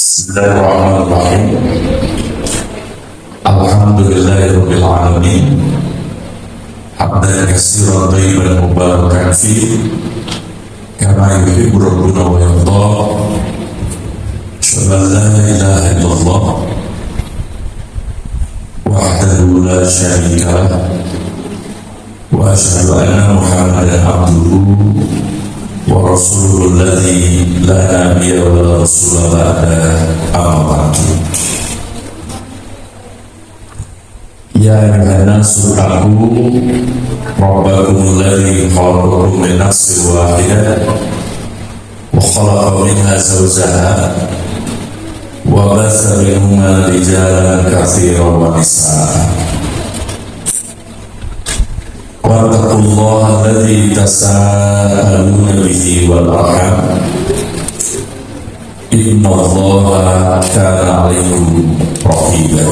Bismillahirrahmanirrahim. Alhamdulillahirabbil alamin. Hamdan katsiran thayyiban mubarakan fi kama yuhibbu rabbuna wa yarda. Asyhadu an la ilaha illallah wahdahu la syarika lah wa asyhadu anna Muhammadan abduhu wa rasuluhu alladzi la nabiyya wa la rasula ba'da amma ba'du. Ya ayyuhan nasu taqu rabbakum alladzi khalaqakum min nafsin wahidah wa khalaqa minha zawjaha wa batha minhuma rijalan katsiran wa nisaa'a. Wattaqullaha alladzi tasaaluna bihi wal arham innallaha kana 'alaykum raqiba.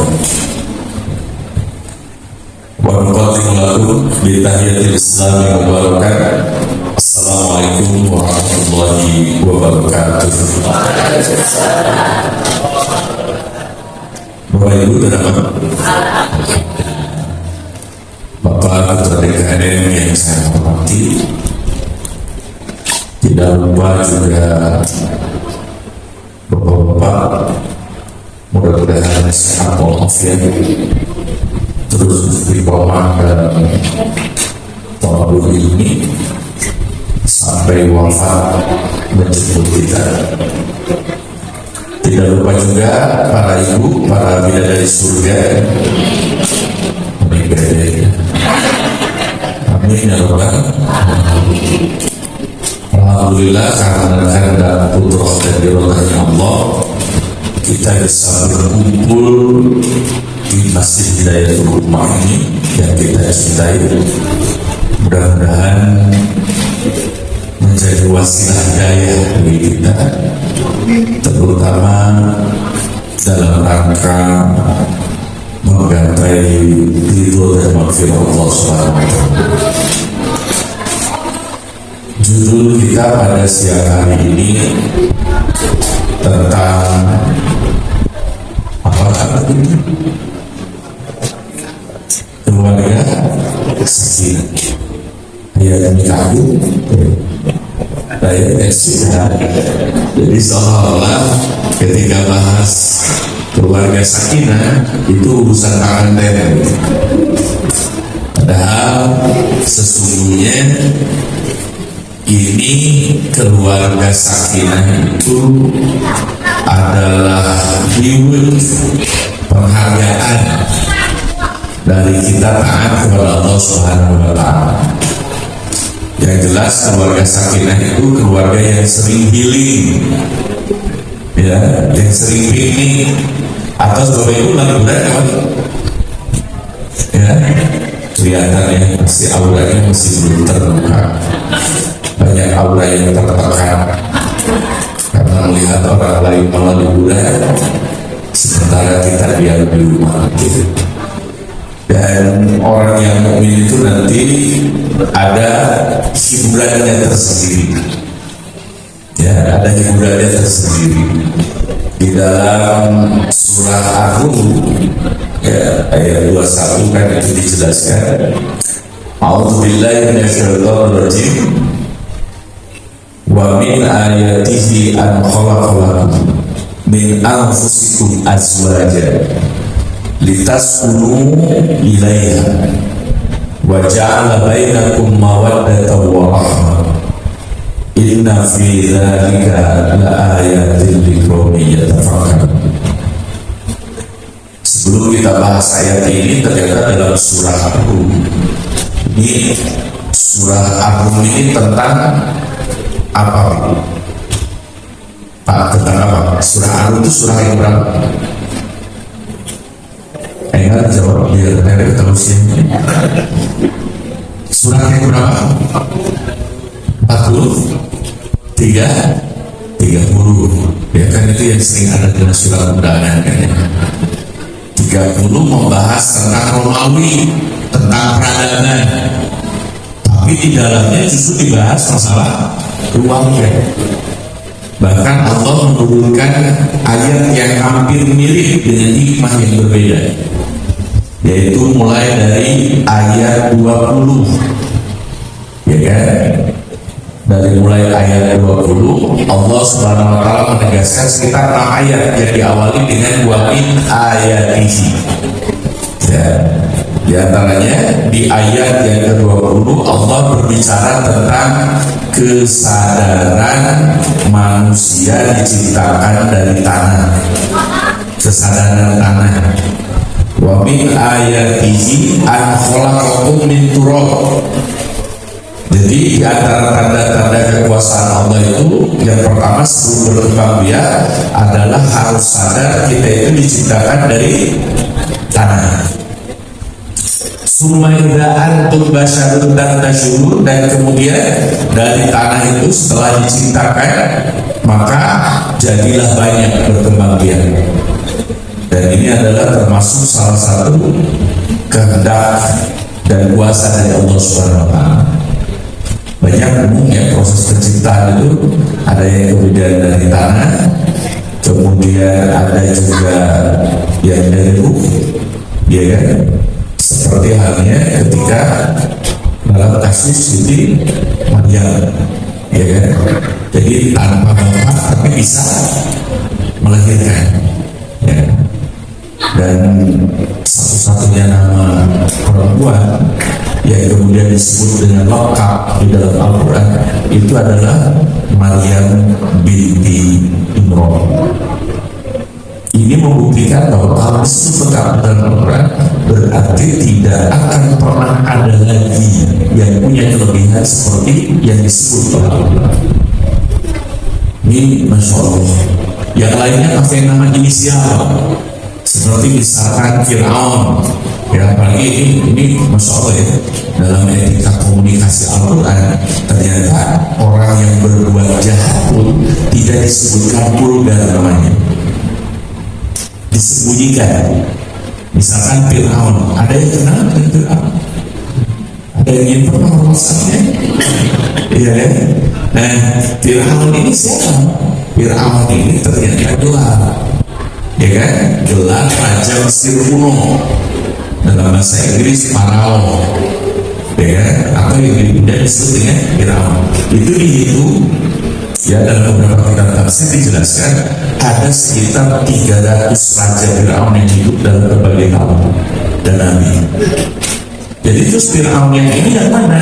Wa nuqaddimu lakum bi tahiyatil islami mubarakah. Assalamualaikum warahmatullahi wabarakatuh. Bapak Ibu dan Bapak Ketua DKM yang saya hormati, tidak lupa juga Bapak-bapak, mudah-mudahan sehat walafiat, terus dibawah dalam tahun ini sampai wafat menjemput kita. Tidak lupa juga para ibu, para bidadari surga. Amin ya Rabbal alamin. Alhamdulillah, karena kehendak putra dan dirodhanya Allah, kita bisa berkumpul di Masjid Hidayatul Hikmah ini yang kita cintai. Mudah-mudahan menjadi wasilah hidayah bagi kita, terutama dalam rangka menggapai ridho dan maghfirah Allah Subhanahu wa ta'ala. Judul kita pada siang hari ini tentang apa ini? Keluarga sakinah. Ayat nikah ayat sakinah. Jadi seolah-olah ketika bahas keluarga sakinah itu urusan tangan. Padahal sesungguhnya ini keluarga sakinah itu adalah reward, penghargaan dari kita taat kepada Allah Subhanahu wa ta'ala. Yang jelas keluarga sakinah itu keluarga yang sering healing, ya, yang sering healing. Atau sebagai itu lagu-lagu kan? Ya, kelihatan ya, masih auranya masih belum terbuka. Banyak aura yang tertekan karena melihat orang lain malah liburan sementara kita diam di rumah gitu. Dan orang yang mukmin itu nanti ada hiburannya tersendiri, ya, ada hiburannya tersendiri di dalam surah Ar-Rum, ya, ayat 21 kan itu dijelaskan. A'udzubillahi minasyaitonir rajim. Wa min ayatihi an khalaqalakum min anfusikum azwajan litaskunu ilaiha wa ja'ala bainakum mawaddatan wa rahmah inna fi dzalika laayatin liqaumin yatafakkarun. Sebelum kita bahas ayat ini, ternyata dalam surah Ar-Rum ini, surah Ar-Rum ini tentang apa? Pak, tentang apa? Surah Ar-Rum itu surah yang berapa? Ingat jawab biar mereka terus ini. Surah yang berapa? 43, 30. Ya kan itu yang sering ada dalam surah undangan kan ya. 30 membahas tentang Romawi, tentang peradaban. Tapi di dalamnya justru dibahas masalah keluarga. Bahkan Allah menurunkan ayat yang hampir mirip dengan hikmah yang berbeda, yaitu mulai dari ayat 20, ya kan? Dari mulai ayat 20 Allah Subhanahu wa taala menegaskan sekitar 6 ayat yang diawali dengan wa min ayatihi. Ya, di antaranya di ayat yang ke-20 Allah berbicara tentang kesadaran manusia diciptakan dari tanah, kesadaran tanah. Wa min ayatihi an khalaqakum min turab. Jadi di antara tanda-tanda kekuasaan Allah itu yang pertama sebelum berkembang biak adalah harus sadar kita itu diciptakan dari tanah. Summa idza antum basyarun tantasyrun, dan kemudian dari tanah itu setelah diciptakan maka jadilah banyak berkembang biak. Dan ini adalah termasuk salah satu kehendak dan kuasa dari Allah Subhanahu wa taala. Banyak umumnya proses penciptaan itu ada yang kemudian dari tanah, kemudian ada juga yang dari ruh, ya kan? Seperti halnya ketika dalam kasus Siti Maryam, ya kan? Jadi tanpa bapak tapi bisa melahirkan, ya. Dan satu-satunya nama perempuan yang kemudian disebut dengan lengkap di dalam Al-Quran itu adalah Maryam binti Imran. Ini membuktikan bahwa kalau disebut lengkap dalam Al-Quran berarti tidak akan pernah ada lagi yang punya kelebihan seperti yang disebut oleh Allah. Ini Masya Allah. Yang lainnya pakai nama inisial, seperti misalkan Fir'aun, ya. Apalagi ini Masya Allah ya, dalam etika komunikasi Al-Quran ternyata orang yang berbuat jahat pun tidak disebutkan vulgar namanya, disembunyikan. Misalkan Fir'aun, ada yang kenal dengan Fir'aun? Ada yang ingin pernah merasanya? Iya ya. Nah, Fir'aun ini siapa? Fir'aun ini ternyata gelar, ya kan? Gelar Raja Mesir kuno, dalam bahasa Inggris Farao, ya kan? Atau yang tidak disebut dengan Firaun. Itu dihitung, ya, dalam beberapa kitab tafsir dijelaskan ada sekitar 300 raja Firaun yang hidup dalam berbagai tahun dan nabi. Jadi terus Firaun yang ini yang mana?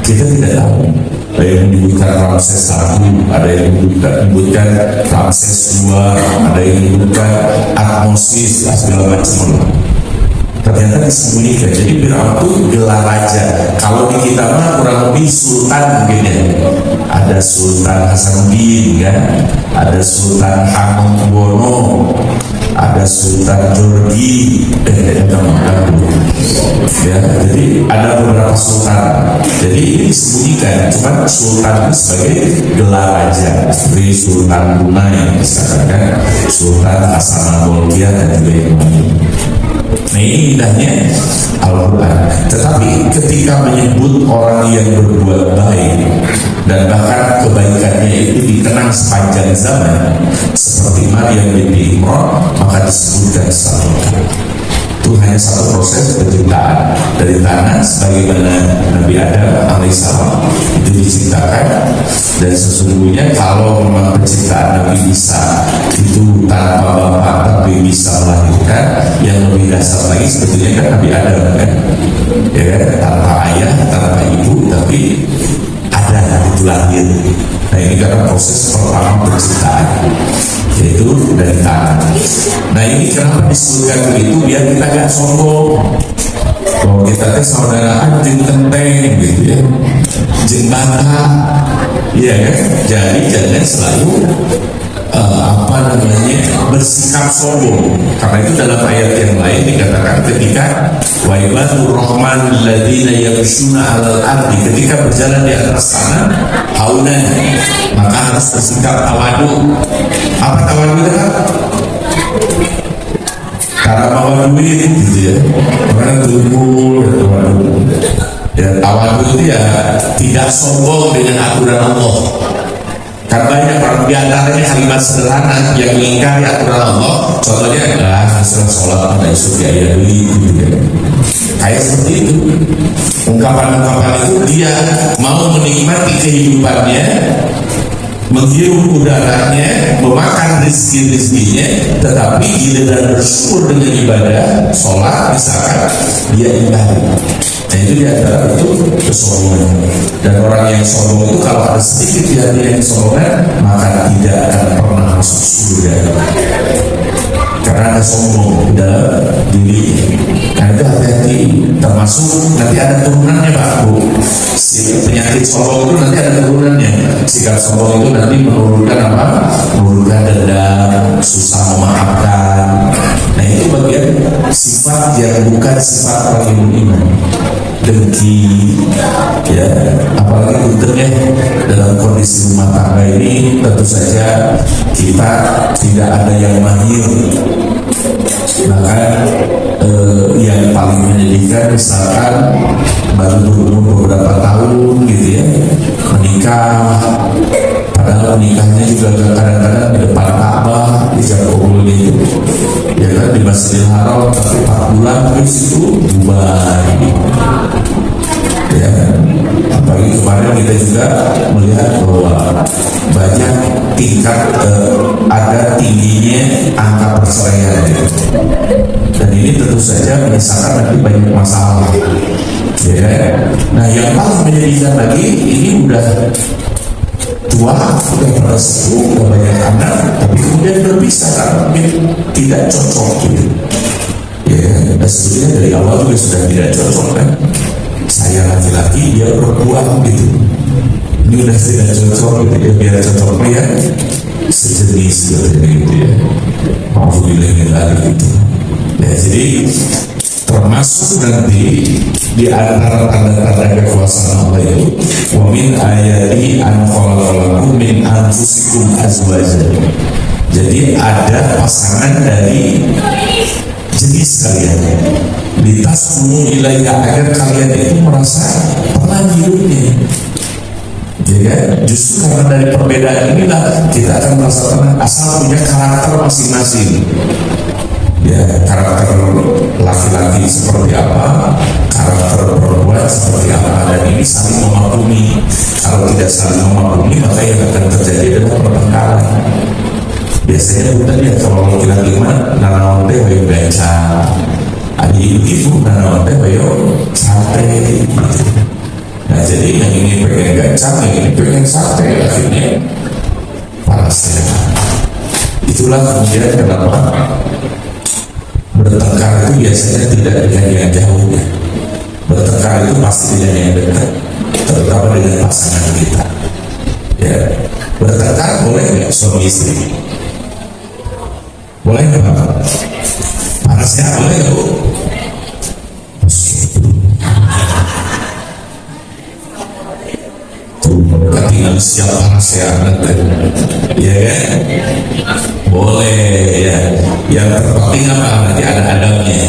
Kita tidak tahu. Ada yang menyebutkan Ramses I, ada yang menyebutkan Ramses II, ada yang menyebutkan Atmosis, segala macam. Ternyata disembunyikan. Jadi Firaun itu gelar raja. Kalau di kita mah kurang lebih sultan mungkin ya. Ada Sultan Hasanuddin kan, ada Sultan Hamengkubuwono, ada Sultan Jordi, ya. Jadi ada beberapa sultan. Jadi ini disembunyikan. Cuma sultan sebagai gelar raja, seperti Sultan Brunei, misalkan Sultan Hasanah Bolkiah dan juga yang lain. Nah, ini indahnya Al-Quran. Tetapi ketika menyebut orang yang berbuat baik dan bahkan kebaikannya itu dikenang sepanjang zaman seperti Maryam binti Imran, maka disebutkan salihah. Itu hanya satu proses penciptaan dari tanah, sebagaimana Nabi Adam alaihissalam itu diciptakan. Dan sesungguhnya kalau memang penciptaan Nabi Isa itu tanpa bapak tapi bisa melahirkan, yang lebih dasar lagi sebetulnya kan Nabi Adam kan, ya kan, tanpa ayah tanpa ibu tapi ada itu lahir. Nah, ini karena proses pertama penciptaan, yaitu dari tanah. Nah, ini kenapa disebutkan begitu, biar kita gak sombong bahwa kita saudaraan jeng tenteng gitu ya, jeng bata, iya kan. Jadi jangan selalu bersikap sombong, karena itu dalam ayat yang lain dikatakan ketika wa ibadur rahman alladzina yamshuna 'alal ardi, ketika berjalan di atas tanah haunan, maka harus bersikap tawadu. Apa tawadu itu kan? Karena bawa duit gitu ya, karena tumpul ya tawadu. Ya, tawadu itu ya tidak sombong dengan aturan Allah, Kan banyak orang diantaranya kalimat sederhana yang mengingkari aturan Allah. Contohnya adalah istilah sholat pada isu biaya begitu. Kayak seperti itu. Ungkapan-ungkapan itu dia mau menikmati kehidupannya, menghirup udaranya, memakan rezeki-rezekinya, tetapi giliran bersyukur dengan ibadah, sholat misalkan, dia ingkari. Nah itu dia adalah itu kesombongan. Dan orang yang sombong itu kalau ada sedikit di hati yang kesombongan, maka tidak akan pernah masuk surga. Karena ada sombong di dalam diri. Nah itu hati-hati. Termasuk nanti ada turunannya Pak Bu. Si penyakit sombong itu nanti ada turunannya. Sikap sombong itu nanti menurunkan apa? Menurunkan dendam, susah memaafkan. Nah itu bagian sifat yang bukan sifat orang yang beriman. Dengki, ya, apalagi tentunya dalam kondisi rumah tangga ini tentu saja kita tidak ada yang mahir. Bahkan yang paling menyedihkan misalkan baru berumur beberapa tahun gitu ya, menikah, padahal menikahnya juga kadang-kadang di depan Ka'bah, di Jabal gitu, ya kan, di Masjidil Haram, tapi 4 bulan terus itu bubar. Ya, apalagi kemarin kita juga melihat bahwa banyak tingkat ada tingginya angka perceraian, dan ini tentu saja menyisakan nanti banyak masalah. Ya, nah yang paling menyedihkan lagi, ini udah tua, udah pada sepuh, udah banyak anak, tapi kemudian berpisah karena mungkin tidak cocok gitu. Ya, dan sebetulnya dari awal juga sudah tidak cocok kan. Saya laki-laki, dia perempuan gitu. Ini udah tidak cocok gitu ya, biar cocoknya ya sejenis gitu ya. Alhamdulillah gitu. Ya, jadi termasuk nanti di antara tanda-tanda kekuasaan Allah itu, wa min ayati an khalaqalakum min anfusikum azwajan. Jadi ada pasangan dari jenis kalian, litaskunu ilaiha, agar kalian itu merasa tenang hidupnya. Ya, justru karena dari perbedaan inilah kita akan merasa tenang, asal punya karakter masing-masing. Ya, karakter laki-laki seperti apa, karakter perempuan seperti apa, dan ini saling memaklumi. Kalau tidak saling memaklumi, maka yang akan terjadi adalah pertengkaran. Biasanya bukan ya, kalau laki-laki mah nanaon teh bayo beca, ada ibu-ibu nanaon teh bayo sate. Nah jadi yang ini pengen gacang, yang ini pengen sate, akhirnya panas ya. Itulah kemudian kenapa bertengkar itu biasanya tidak dengan yang jauh ya. Bertengkar itu pasti dengan yang dekat, terutama dengan pasangan kita. Ya, bertengkar boleh nggak suami istri? Boleh nggak Pak? Panasnya boleh nggak Bu? Tinggal siap panas ya nanti. Ya kan? Boleh ya. Yang terpenting apa? Nanti ada adabnya.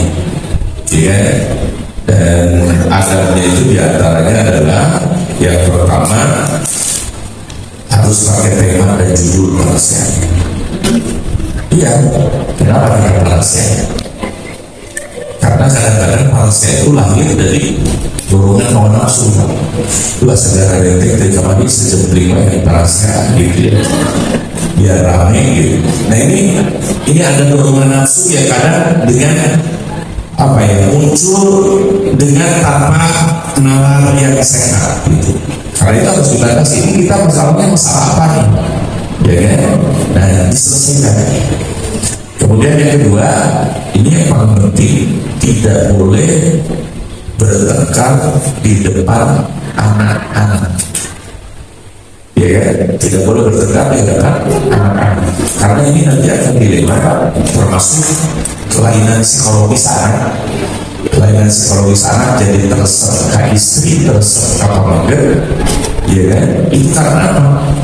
Ya. Dan adabnya itu diantaranya adalah yang pertama harus pakai tema dan judul panasnya. Iya, kenapa kita panasnya? Karena kadang-kadang panasnya itu lahir dari dorongan hawa nafsu. Itu sejarah detik kemarin sejam 5 yang panasnya gitu ya, biar rame gitu. Nah ini ada dorongan nafsu ya, kadang dengan apa ya, muncul dengan tanpa nalar yang sehat gitu. Karena itu harus dibatasi. Ini kita masalahnya masalah apa nih? Ya kan? Nah, diselesaikan. Kemudian yang kedua, ini yang paling penting, tidak boleh bertengkar di depan anak-anak. Ya kan? Tidak boleh bertengkar di depan anak-anak. Karena ini nanti akan dilema, termasuk kelainan psikologis anak. Kelainan psikologis anak jadi terserka istri, terserka keluarga. Ya kan? Itu karena apa?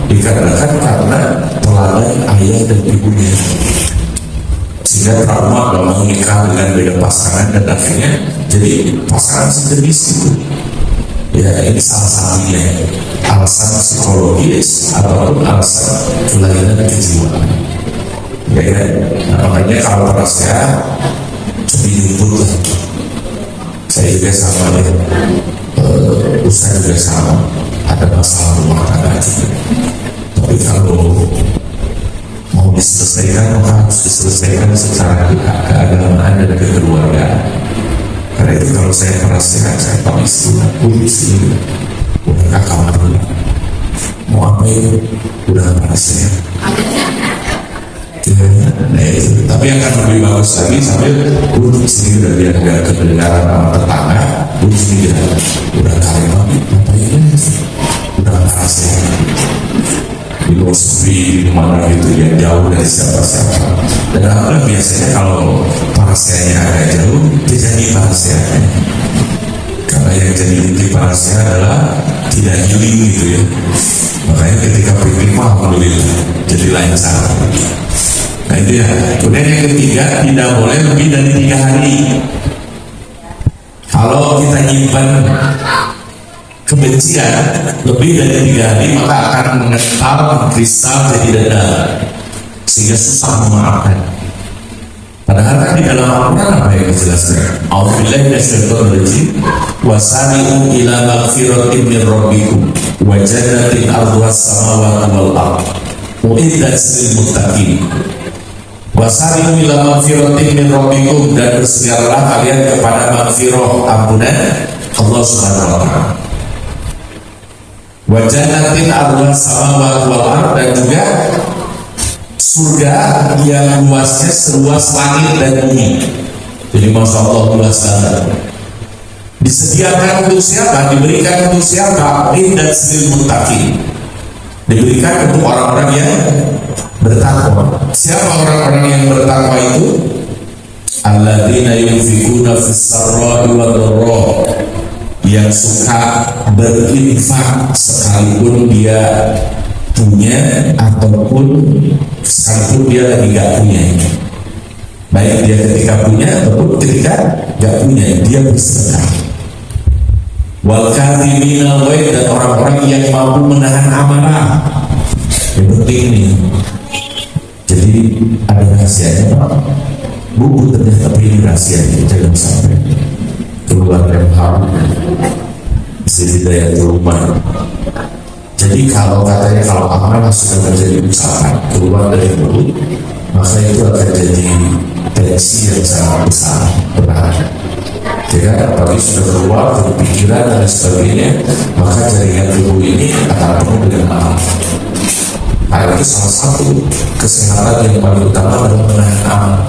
Dikarenakan karena teladan ayah dan ibunya, sehingga trauma kalau mau nikah dengan beda pasangan, dan akhirnya jadi pasangan sejenis itu. Ya ini salah satunya. alasan psikologis ataupun alasan kelainan kejiwaan. Ya kan? Nah, makanya kalau prasehat dijemput lah. Saya juga sama ya, Ustaz juga sama, ada masalah rumah tangga juga. Tapi kalau mau diselesaikan maka harus diselesaikan secara keagamaan dan kekeluargaan. Karena itu kalau saya prasehat, saya pamit dulu, udah gak kamar dulu, mau apa itu udah prasehat. Nah itu, tapi yang akan lebih bagus lagi sambil duduk sini udah biar agak kedengaran sama tetangga, duduk sini udah kalimah, apa ini udah prasehat. Di luar sepi, di mana gitu ya, jauh dari siapa-siapa. Dan alhamdulillah biasanya kalau parasehatnya agak jauh, dia jadi parasehatnya. Karena yang jadi inti parasehat adalah tidak healing gitu ya. Makanya ketika piknik, alhamdulillah jadi lancar. Nah itu ya. Kemudian yang ketiga, tidak boleh lebih dari 3 hari. Kalau kita nyimpan kebencian lebih dari 3 hari, maka akan mengental kristal jadi dendam sehingga susah memaafkan. Padahal kan di dalam Al-Quran apa yang dijelaskan? A'udzubillahi minasyaitonir rajim. Wasari'u ila magfiratin min rabbikum wa jannatin 'arduhas samawati wal ardh u'iddat lil muttaqin. Wasari'u ila magfiratin min rabbikum, dan bersegeralah kalian kepada magfirah, ampunan Allah Subhanahu wa taala. Wa jannatin 'arduhas samawati wal ardh, dan juga surga yang luasnya seluas langit dan bumi. Jadi masya Allah luas banget. Disediakan untuk siapa? Diberikan untuk siapa? Indat lil muttaqin. Diberikan untuk orang-orang yang bertakwa. Siapa orang-orang yang bertakwa itu? Alladzina yunfikuna fis sarra'i wad dharra, yang suka berinfak sekalipun dia punya ataupun sekalipun dia lagi gak punya. Baik dia ketika punya ataupun ketika gak punya, dia bersedekah. Wal kadhimina al-ghaidh, dan orang-orang yang mampu menahan amarah. Yang penting ini. Jadi ada rahasianya Pak. Buku ternyata, tapi ini rahasianya, jangan sampai keluar dari hal sisi daya rumah. Jadi kalau katanya kalau amarah sudah menjadi ucapan keluar dari mulut, maka itu akan jadi tensi yang sangat besar berat. Jika apalagi sudah keluar dari pikiran dan sebagainya, maka jaringan tubuh ini akan penuh dengan amarah. Karena itu salah satu kesehatan yang paling utama adalah menahan amarah.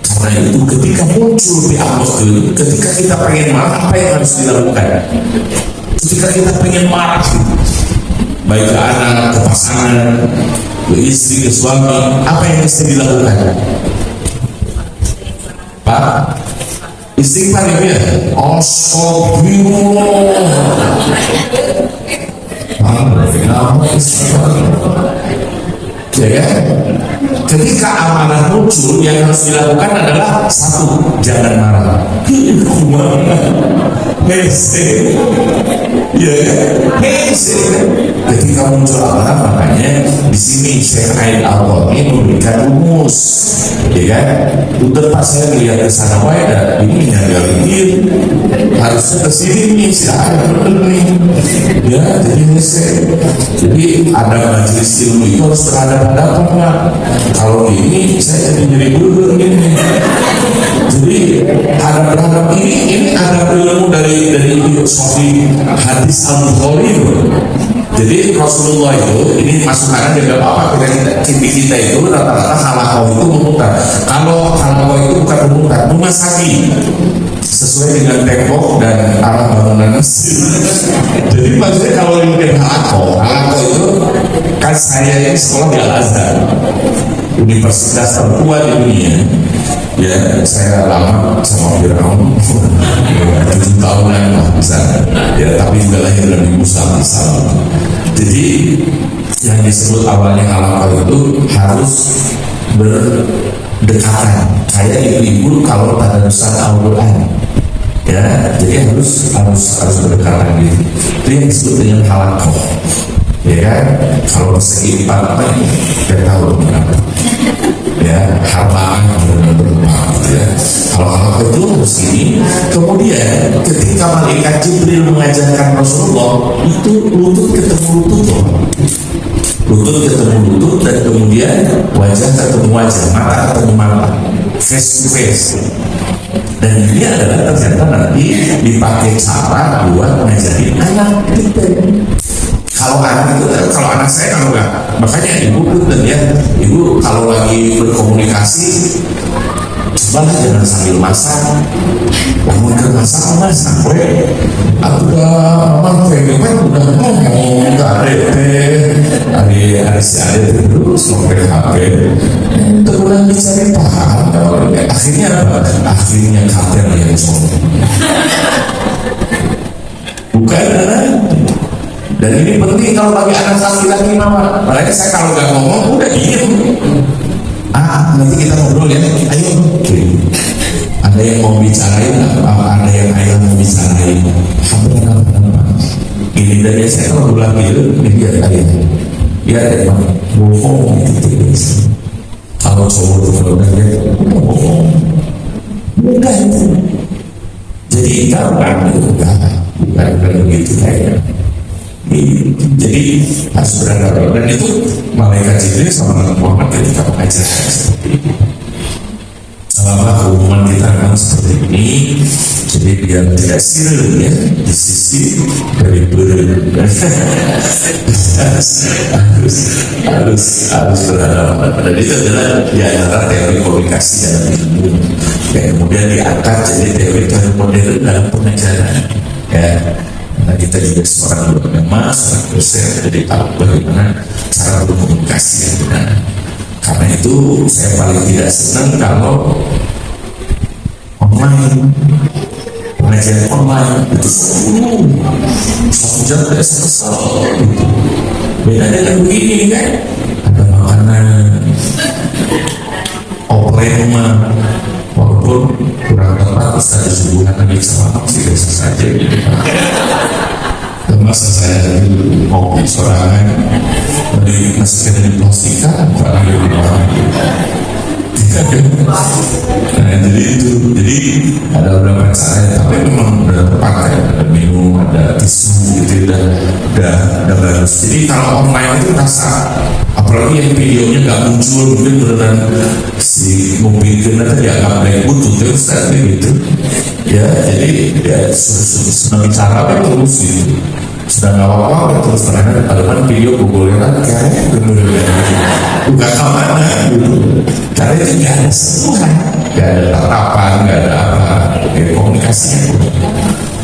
Karena itu ketika muncul di atmosfer, ketika kita pengen marah, apa yang harus dilakukan? Ketika kita pengen marah, baik ke anak, ke pasangan, ke istri, ke suami, apa yang mesti dilakukan? Pak, istighfar ya? Ya kan? Ketika amanah muncul, yang harus dilakukan adalah satu, jangan marah. Hese, ya kan? Hese. Ketika muncul amanah, makanya di sini Syekh Ain Al-Qami memberikan rumus, ya kan? Udah pas saya lihat ke sana, wadah ini nyanggalin, harusnya ke sini nih, ya, jadi hese. Jadi ada majelis ilmu itu harus berhadapan-hadapan, Pak. Kalau ini saya jadi dulu ini. Jadi hadap-hadap ini ada ilmu dari Sahih hadis Al-Bukhari. Jadi Rasulullah itu, ini masukan aja apa kita itu rata-rata halaqah itu memutar. Kalau halaqah itu bukan memutar, memasaki sesuai dengan tembok dan arah bangunan masjid. Jadi maksudnya kalau ini halaqah itu kan saya yang sekolah di Al-Azhar, universitas terkuat di dunia. Ya, saya lama sama Fir'aun 7 tahunan lah misalnya. Ya, tapi juga lahir dari Musa misalnya. Jadi yang disebut awalnya halaqah itu harus berdekatan. Kayak ibu-ibu kalau tadarusan Al-Quran, Ya, jadi harus berdekatan gitu. Itu yang disebut dengan halakoh. Ya kan, kalau persegi empat apa ini tidak tahu kenapa. Ya, halaman benar-benar gitu ya. Kalau halakoh itu harus ini. Kemudian ketika malaikat Jibril mengajarkan Rasulullah, itu lutut ketemu lutut, lutut ketemu lutut, dan kemudian wajah ketemu wajah, mata ketemu mata, face to face. Dan ini adalah ternyata nanti dipakai cara buat ngajarin anak kita. Kalau anak itu, kalau anak saya kalau enggak, makanya ibu dan ya, ibu kalau lagi berkomunikasi, cobalah jangan sambil masak. Namun ke masak mas, gue, udah mama pengen udah ngomong, nggak ada si ada terus ngobrol HP. Terulang dicari paham, akhirnya apa? Akhirnya kader yang sombong. Bukan kan? Dan ini penting kalau bagi anak laki-laki mama. Makanya saya kalau nggak ngomong udah diem. Nanti kita ngobrol ya. Ayo. Ada yang mau bicarain, ada yang ayah mau bicarain. Apa? Ini dari saya kalau bilang gitu, ini dia ayah. Ya ada bohong gitu. Kalau cowok itu kalau udah lihat bohong. Mudah itu. Jadi gampang itu bukan begitu kayaknya. Jadi harus berhadapan, dan itu malaikat Jibril sama Muhammad ketika mengajarkan seperti itu. Selama hubungan kita memang seperti ini, jadi biar tidak sirik ya di sisi dari harus berhadapan. Dan itu adalah di antara teori komunikasi dalam ilmu yang kemudian diangkat jadi teori modern dalam pengajaran ya. Nah, kita juga seorang ulama, seorang dosen, jadi tahu bagaimana cara berkomunikasi yang benar. Karena itu saya paling tidak senang kalau online, pengajian online itu 1 jam tidak selesai gitu. Beda dengan begini kan, ada makanan, offline walaupun kurang tepat ada hubungan lagi sama sih biasa saja gitu. Masa saya ngopi sorangan dari masih dari plastika karena lebih mahal. Nah jadi itu, jadi ada beberapa cara, tapi memang udah terpakai, ada minum, ada tisu gitu, udah bagus. Jadi kalau online itu rasa, apalagi yang videonya nggak muncul, mungkin beneran si mungkin nanti dianggap naik butuh terus tadi gitu. Ya jadi ya senang cara terus gitu. Sudah nggak apa-apa terus ternyata ada video googlein kan kayaknya bukan kemana gitu, karena itu nggak ada sentuhan, nggak ada tatapan, nggak ada apa komunikasinya.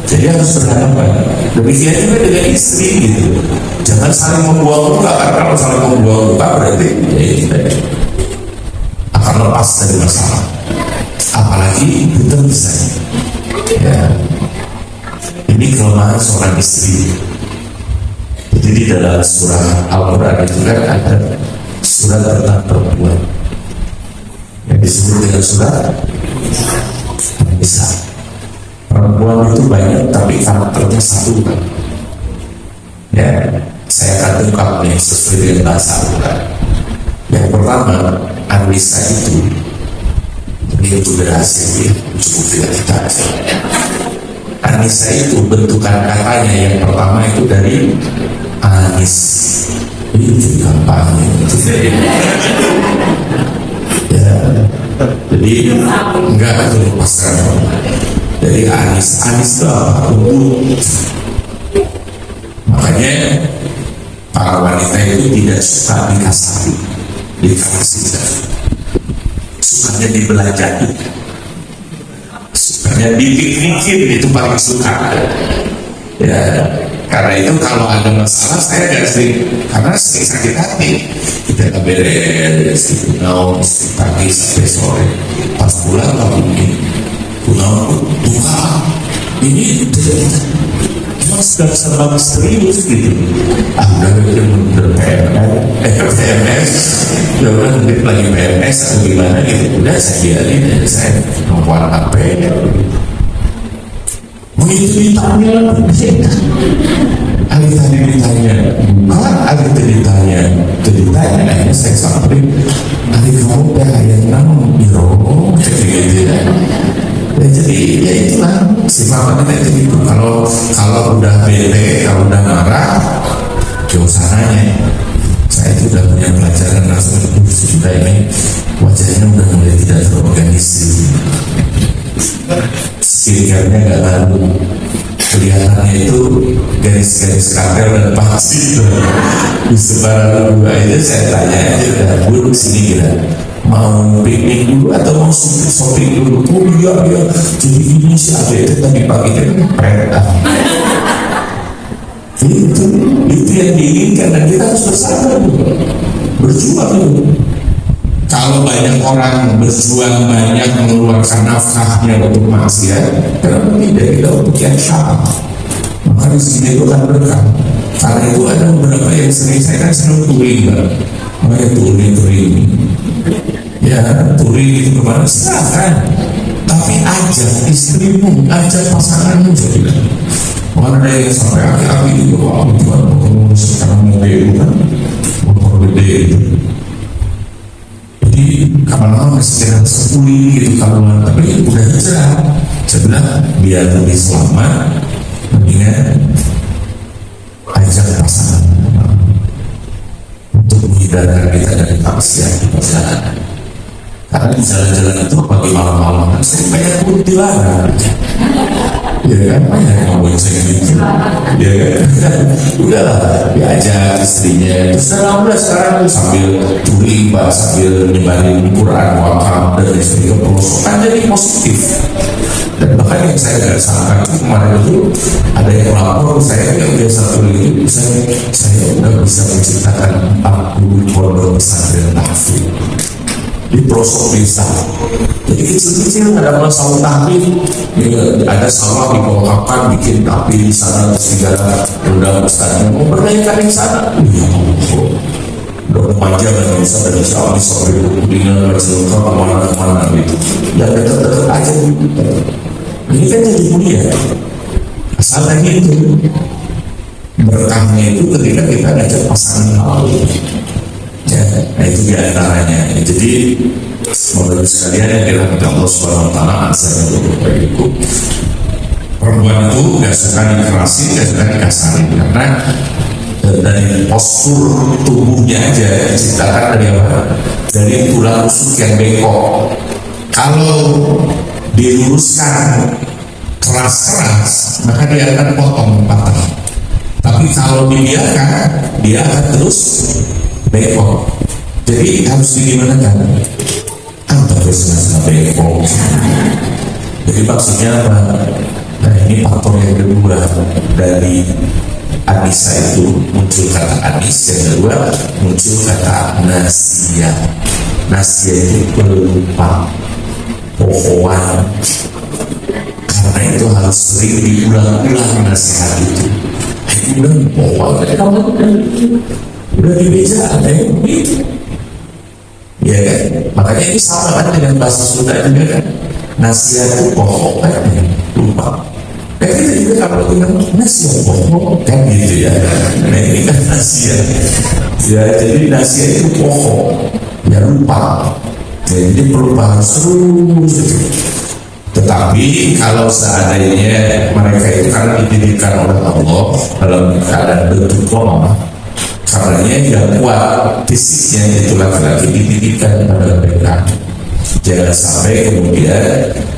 Jadi harus berhadapan. Demikian juga dengan istri gitu, jangan saling membuang muka, karena kalau saling membuang muka berarti ya kita akan lepas dari masalah, apalagi itu bisa ya. Ini kelemahan seorang istri. Jadi dalam surah Al-Quran itu kan ada surat tentang perempuan yang disebut dengan surat An-Nisa. Perempuan itu banyak tapi karakternya satu kan. Ya, saya akan ungkap nih sesuai dengan bahasa Al-Quran. Yang pertama, An-Nisa itu berhasil ya, cukup tidak kita aja. Anissa itu bentukan katanya yang pertama itu dari anis, ini gampang ya, jadi enggak itu lepaskan dari anis itu apa? Makanya para wanita itu tidak suka dikasih, sukanya dibelajari, sukanya dipikir, itu paling suka ya. Karena itu kalau ada masalah saya gak sering, karena sering sakit hati, kita gak beres gitu, pagi sampai sore, pas pulang kalau mungkin duka ini cuma sedang serius gitu. Udah bener PMS, udah mungkin lagi PMS atau gimana gitu, udah saya biarin, saya nomor HP Begitu ditanya, Ali tadi ditanya, bukan Ali tadi ditanya, akhirnya saya sampai, Ali kamu yang namun biro, kayak gitu ya. Jadi ya itulah sifat kita itu. Kalau udah bete, kalau udah marah, jauh sananya. Saya itu udah punya pelajaran langsung sudah ini wajahnya udah mulai tidak terorganisir. Skincare-nya nggak lalu, kelihatannya itu garis-garis kartel dan pasti di sebarang dua itu. Saya tanya aja, udah Bu sini kita mau piknik dulu atau mau shopping dulu? Oh iya, jadi ini si Ade tadi pagi itu perintah. Itu yang diinginkan, dan kita harus bersabar berjuang dulu. Kalau banyak orang berjuang, banyak mengeluarkan nafkahnya untuk maksiat, kenapa tidak kita untuk yang syarab? Maka di sini itu kan berkah. Karena itu ada beberapa yang sering saya kan senang touring, makanya touring. Ya touring itu kemana silahkan, tapi ajak istrimu, ajak pasanganmu jadi. Mana ada yang sampai akhir-akhir itu, wah Tuhan mau sekarang mau kan, mau gede itu. Jadi kapan-kapan masih jalan sepuluh gitu kalau tapi udah hijrah. Saya bilang biar lebih selamat, mendingan ajak pasangan untuk menghindarkan kita dari maksiat di perjalanan. Karena di jalan-jalan itu pagi malam-malam kan saya banyak pun dilarang. Ya kan, banyak yang ngomongin saya gitu. Ya kan, udahlah diajak istrinya. Terus udah sekarang sambil touring, sambil nyebarin Quran, wakaf dan sebagainya, perosokan jadi positif. Dan bahkan yang saya nggak sangka itu kemarin itu ada yang melapor saya yang biasa touring itu saya udah bisa menciptakan 40 pondok pesantren tahfidz di pelosok desa. Jadi kecil-kecil ada masalah tahfidz, ada sawah di Purwakarta bikin tahfidz di sana, terus segala undang ustaznya mau berdayakan di sana. Udah remaja dan bisa dari Syawal sampai Kudina, Rasulullah kemana-kemana gitu. Yang dekat-dekat aja gitu. Ini kan jadi mulia. Asalnya itu berkahnya itu ketika kita ngajak pasangan lalu. Ya, nah itu diantaranya. Jadi semoga sekalian yang dirahmati Allah Subhanahu Wa Taala, azan untuk berikut. Perempuan itu nggak suka dikerasin, nggak suka dikasarin, karena dari postur tubuhnya aja diciptakan dari apa? Dari tulang rusuk yang bengkok. Kalau diluruskan keras-keras, maka dia akan potong patah. Tapi kalau dibiarkan, dia akan terus bengkok. Jadi harus digimanakan? Apa terus bengkok? Jadi maksudnya apa? Nah ini faktor yang kedua dari Anissa itu muncul kata Anis, yang kedua muncul kata Nasia. Nasia itu pelupa, pohon. Karena itu harus sering diulang-ulang nasihat itu. Udah pohon, kamu udah di meja ada yang begitu. Ya kan? Makanya ini sama kan dengan bahasa Sunda juga kan. Nasihat itu pohon kan, lupa. Kita juga kalau bilang nasihat pohon kan gitu ya. Nah ini kan nasihat. Ya jadi nasihat itu pohon, ya lupa. Ya, jadi perubahan terus. Tetapi kalau seandainya mereka itu karena didirikan oleh Allah dalam keadaan bentuk koma, karenanya yang kuat fisiknya itu laki-laki didirikan pada mereka. Jangan sampai kemudian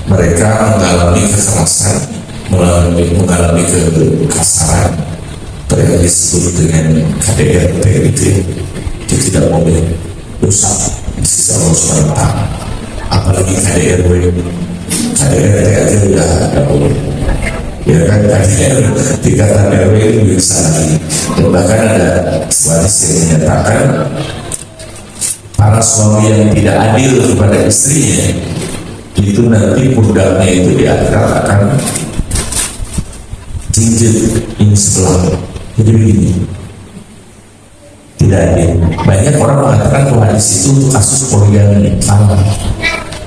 mereka mengalami kekerasan, mengalami kekasaran, yang disebut dengan KDRT itu tidak boleh, dosa di sisi Allah SWT. Apalagi KDRW, KDRT aja udah ada boleh. Ya kan, tingkatan RW itu bisa lagi. Dan bahkan ada hadis yang menyatakan para suami yang tidak adil kepada istrinya itu nanti pundaknya itu di akhirat akan jinjit ini sebelah. Jadi begini, tidak adil. Banyak orang mengatakan bahwa hadis itu untuk kasus poligami. Salah.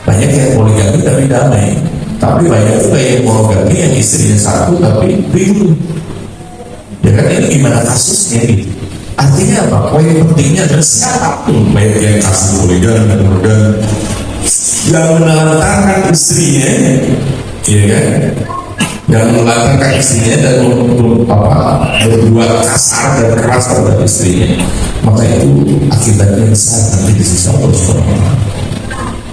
Banyak yang poligami tapi damai. Tapi banyak juga yang monogami yang istrinya satu tapi bingung. Ya kan, ini gimana kasusnya gitu. Artinya apa? Poin pentingnya adalah siapapun, baik yang kasus poligami dan yang menelantarkan istrinya, ya kan, yang menelantarkan istrinya dan berbuat kasar dan keras terhadap istrinya, maka itu akibatnya besar nanti di sisi Allah Subhanahu wa Ta'ala.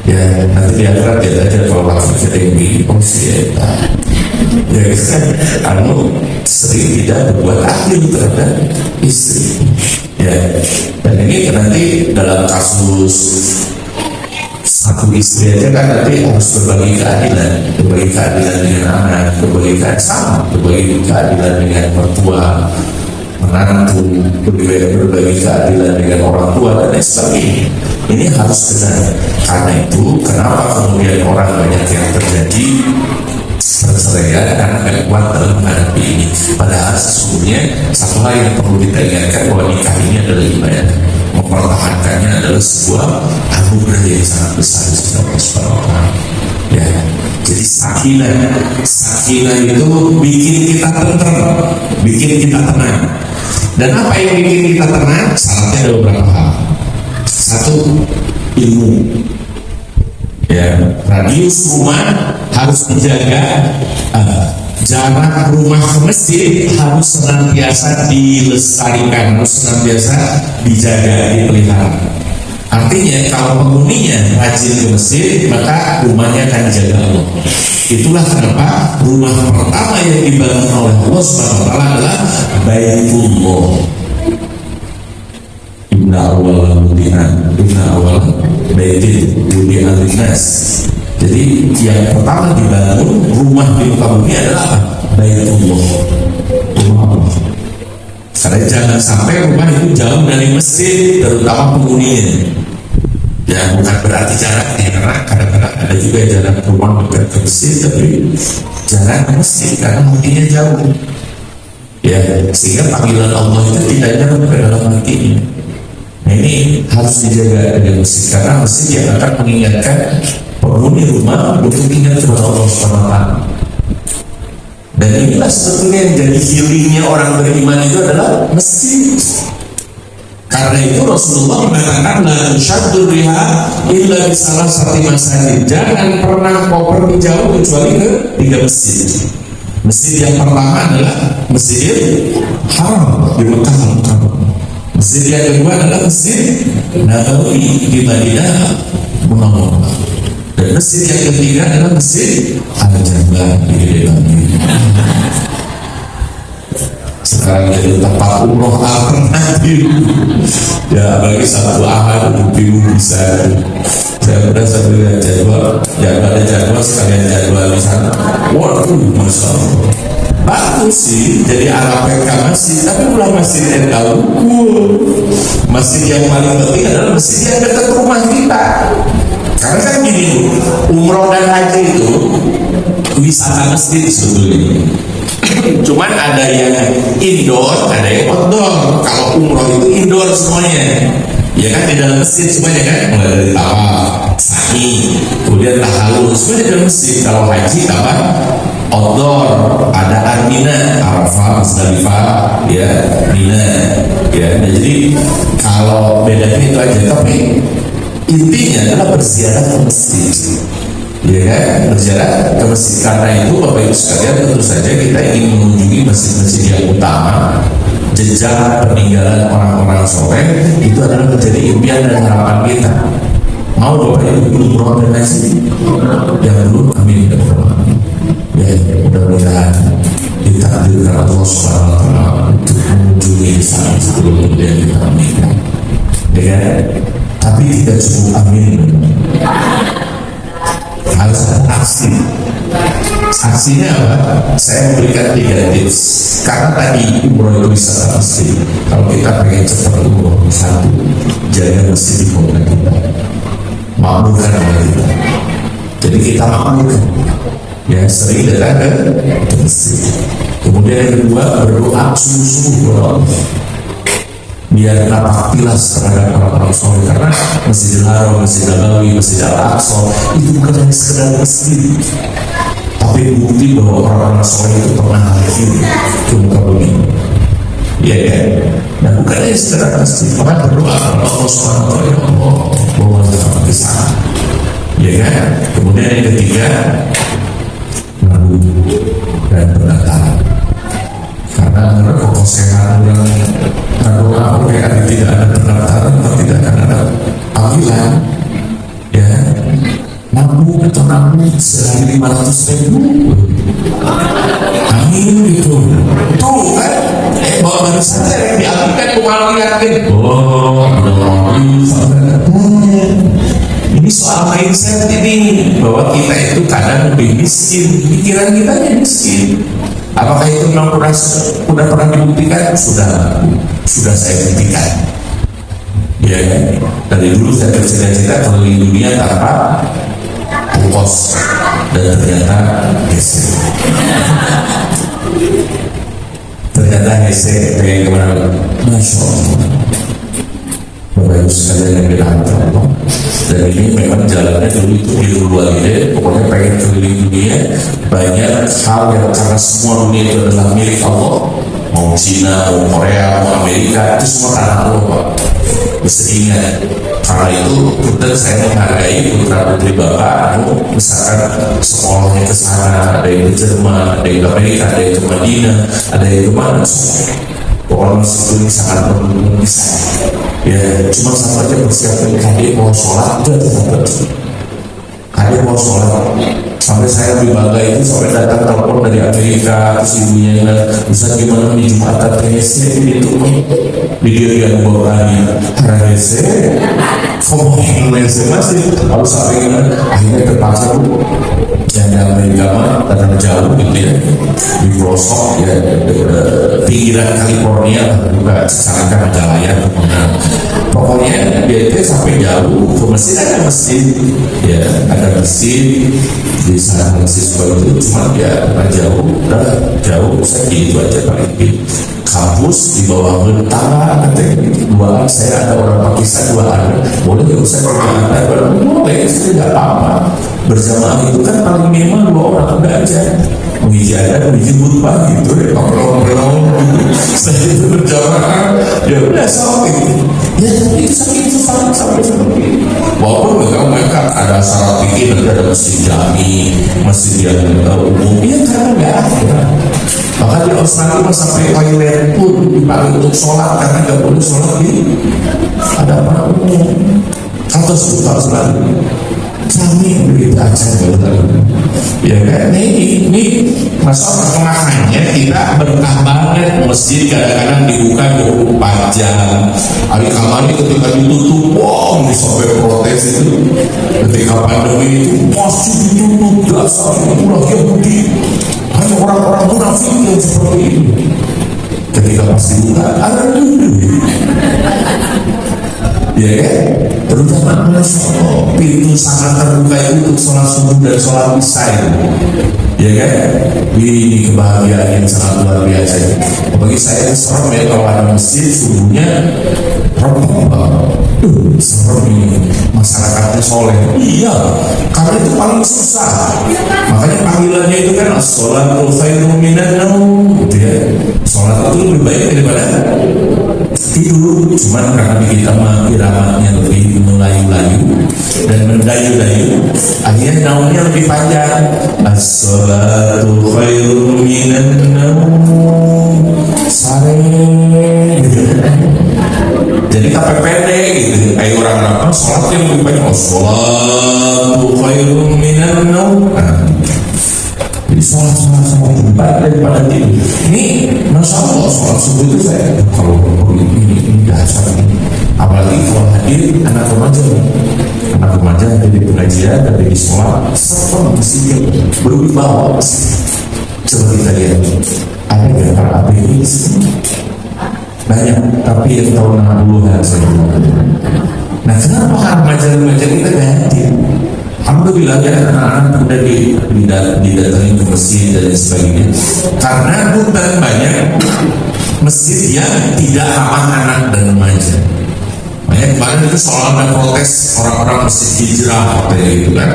Ya nanti di akhirat ya aja kalau langsung jadi ini polisi ya kan, sering tidak berbuat adil terhadap istri. Ya, dan ini nanti dalam kasus satu istri aja kan nanti harus berbagi keadilan dengan anak, berbagi keadilan dengan mertua, menantu, berbagi keadilan dengan orang tua dan lain sebagainya. Ini harus benar. Karena itu kenapa kemudian orang banyak yang terjadi perceraian karena tidak kuat dalam menghadapi ini. Padahal sesungguhnya satu hal yang perlu kita ingatkan bahwa nikah ini adalah ibadah. Mempertahankannya adalah sebuah anugerah yang sangat besar di sisi Allah Subhanahu wa Ta'ala. Ya, jadi sakinah itu bikin kita tenang, bikin kita tenang. Dan apa yang bikin kita tenang? Syaratnya ada beberapa hal. Satu, ilmu. Ya, radius rumah harus dijaga, jarak rumah ke masjid harus senantiasa dilestarikan, harus senantiasa dijaga, dipelihara. Artinya kalau penghuninya rajin ke masjid, maka rumahnya akan dijaga Allah. Itulah kenapa rumah pertama yang dibangun oleh Allah Subhanahu wa Ta'ala adalah Baitullah. Inna awal baitin wudi'a linnas. Jadi yang pertama dibangun rumah di muka bumi adalah apa? Baitullah, rumah Allah. Karena jangan sampai rumah itu jauh dari masjid, terutama penghuninya. Ya bukan berarti jaraknya, karena kadang-kadang ada juga jarak rumah dekat ke masjid tapi jarak ke masjid karena hatinya jauh. Ya sehingga panggilan Allah itu tidak jauh ke dalam hatinya. Nah ini harus dijaga dengan masjid, karena masjid yang akan mengingatkan penghuni rumah untuk ingat kepada Allah SWT. Dan inilah sebetulnya yang jadi healingnya orang beriman itu adalah masjid. Karena itu Rasulullah mengatakan la tusyaddu riha illa bi salasati masajid. Jangan pernah kau pergi jauh kecuali ke 3 masjid. Masjid yang pertama adalah Masjidil Haram di Mekah Al-Mukarramah. Masjid yang kedua adalah Masjid Nabawi di Madinah Munawwarah. Dan masjid yang ketiga adalah Masjid Al-Jabal di Lebanon. Sekarang jadi tempat umroh alternatif. Ya bagi satu ahad bingung bisa. Saya berasa lihat jadwal sekalian jadwal di sana. Waduh, masya Allah. Bagus sih, jadi APK masjid, tapi ulah masjid yang tahu. Masjid yang paling penting adalah masjid yang dekat rumah kita. Karena kan gini, umroh dan haji itu wisata masjid sebetulnya. Cuman ada yang indoor, ada yang outdoor. Kalau umroh itu indoor semuanya, ya kan, di dalam masjid semuanya kan, mulai dari tawaf, sa'i, kemudian tahalul, semuanya di dalam masjid. Kalau haji apa? Outdoor, ada Armina, Arafah, Musdalifah, ya, Mina, ya. Nah, jadi kalau bedanya itu aja, tapi intinya adalah berziarah ke masjid. Ya kan, berjalan ke masjid. Karena itu Bapak Ibu sekalian, tentu saja kita ingin mengunjungi masjid-masjid yang utama, jejak peninggalan orang-orang soleh. Itu adalah menjadi impian dan harapan kita. Mau Bapak Ibu umroh dan haji? Yang dulu, amin. Ya, mudah-mudahan ditakdirkan Allah Subhanahu wa Ta'ala untuk mengunjungi saat sebelum kemudian kita menikah. Ya, tapi tidak cukup amin. Harus ada aksi. Aksinya apa? Saya memberikan 3 tips. Karena tadi umroh itu bisa pasti. Kalau kita pengen cepat umroh, 1, jaga masjid di kota kita, makmurkan orang kita. Jadi kita makmurkan, ya, sering datang ke masjid. Kemudian yang kedua, berdoa sungguh-sungguh kepada Allah. biar napak tilas terhadap orang-orang soleh, karena Masjidil Haram, Masjid Nabawi, Masjid Al-Aqsa itu bukan hanya sekedar masjid, tapi bukti bahwa orang-orang soleh itu pernah hadir ke muka bumi. Ya kan? Nah, bukan hanya sekedar masjid, maka berdoa kepada Allah Subhanahu wa taala, ya Allah, bawa kita ke sana. Ya kan? Kemudian yang ketiga, lalu dan berdataran. Karena kalau sehat orang berdoa, kayak tidak ada pendaftaran atau tidak akan ada panggilan, ya nabung atau nabung sehari 500.000, amin gitu. Tuh kan, bawa barisan saya yang diambilkan kemarin yakin. Oh, ini soal mindset ini, bahwa kita itu kadang lebih miskin, pikiran kita yang miskin. Apakah itu memang sudah pernah dibuktikan? Sudah saya buktikan. Ya, dari dulu saya bercita-cita keliling dunia tanpa ongkos, dan ternyata geser. Ternyata geser kayak kemana? Masya Allah. Bapak Ibu sekalian yang dirahmati Allah, dan ini memang jalannya dulu itu birrul walidain, pokoknya pengen keliling dunia, banyak hal yang karena semua dunia itu adalah milik Allah, mau Cina, mau Korea, mau Amerika, itu semua tanah Allah, Pak. Bisa ingat, karena itu betul saya menghargai putra putri Bapak, misalkan sekolahnya ke sana, ada yang ke Jerman, ada yang ke Amerika, ada yang ke Madinah, ada yang ke mana, pokoknya masih sangat mendukung saya. Ya, cuma sama aja persiapkan adik mau sholat, adik mau sholat. Sampai saya lebih bangga itu, sampai datang telepon dari Amerika, terus ibunya bisa gimana nih Jumatan THC itu video yang bawaannya THC, ngomongin THC masih harus sampai gimana, akhirnya terpaksa yang di Amerika mah datang jauh gitu ya, di pelosok ya, pinggiran California juga sekarang Majalaya kemana, pokoknya dia itu sampai jauh ke masjid, ada masjid ya, ada masjid di sana, masjid seperti itu, cuma ya jauh, udah jauh, saya gitu aja paling di kampus di bawah tangga, katanya duaan, saya ada orang Pakistan duaan, boleh nggak usah berjalan, boleh, saya tidak apa-apa. Berjamaah itu kan paling minimal 2 orang, udah aja menghiji ada, menghiji khutbah gitu ya, ngobrol-ngobrol gitu. Setelah itu berjamaah, ya udah sama gitu. Ya itu sakit itu sampai seperti itu. Walaupun mereka ada syarat pikir, nanti ada masjid jami, masjid yang umum, ya karena nggak ada. Bahkan di Australia sampai toilet pun dipakai untuk sholat, karena nggak boleh sholat di ada apa umum. Atau sebuah Australia kami begitu aja ya kan, ini masalah perkembangannya kita berkah banget, masjid kadang-kadang dibuka 24 jam, hari kamar ini ketika ditutup, wow, ini sampai protes itu ketika pandemi itu, masjid ditutup, dasar ulah Yahudi, hanya orang-orang munafik yang seperti ini. Ketika pas dibuka, ada duit, ya kan? Terutama pintu sangat terbuka itu untuk sholat subuh dan sholat isya, ya kan? Ini kebahagiaan yang sangat luar biasa. Bagi saya serem ya kalau ada masjid subuhnya serem ini, masyarakatnya soleh. Iya, karena itu paling susah. Makanya panggilannya itu kan as-sholatu khairum minan naum, gitu ya. Sholat itu lebih baik daripada tidur. Cuman karena kita mah iramatnya lebih melayu-layu dan mendayu-dayu, akhirnya naumnya lebih panjang. As-sholatu khairum minan naum, sare gitu. Jadi sampai pendek gitu, kayak orang apa sholat yang lebih banyak, as-sholatu khairum minan naum. Jadi sholat sama ibadah daripada tidur. Ini masya Allah, sholat subuh itu saya kalau ini dasar ini. Apalagi kalau hadir anak remaja yang di pengajian dan di sholat, serta masih berwibawa masih. Coba kita lihat, ada nggak para API banyak, tapi yang tahun 60-an saja. Nah, kenapa remaja kita ganti? Kamu alhamdulillah ya anak-anak udah didatangi ke masjid dan sebagainya, karena bukan banyak masjid yang tidak ramah anak dan remaja. Makanya kemarin itu soal ada protes orang-orang masjid hijrah katanya gitu kan,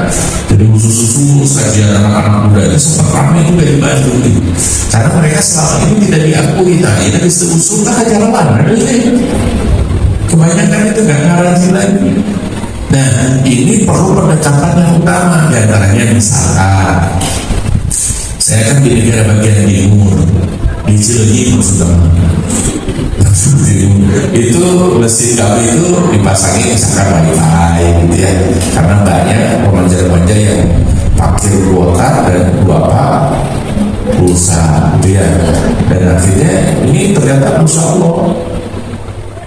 jadi khusus saja anak-anak muda itu sempat ramai juga di Bandung gitu. Karena mereka selama ini tidak diakui, tadi dari usulkan ke jalan kebanyakan itu gak ngaji lagi. Nah ini perlu pendekatan yang utama, diantaranya misalkan saya kan di negara bagian timur, di Cileunyi maksudnya itu masjid kami itu dipasangi misalkan wifi gitu ya, karena banyak remaja-remaja yang parkir kuota dan apa pulsa gitu ya, dan akhirnya ini ternyata Masya Allah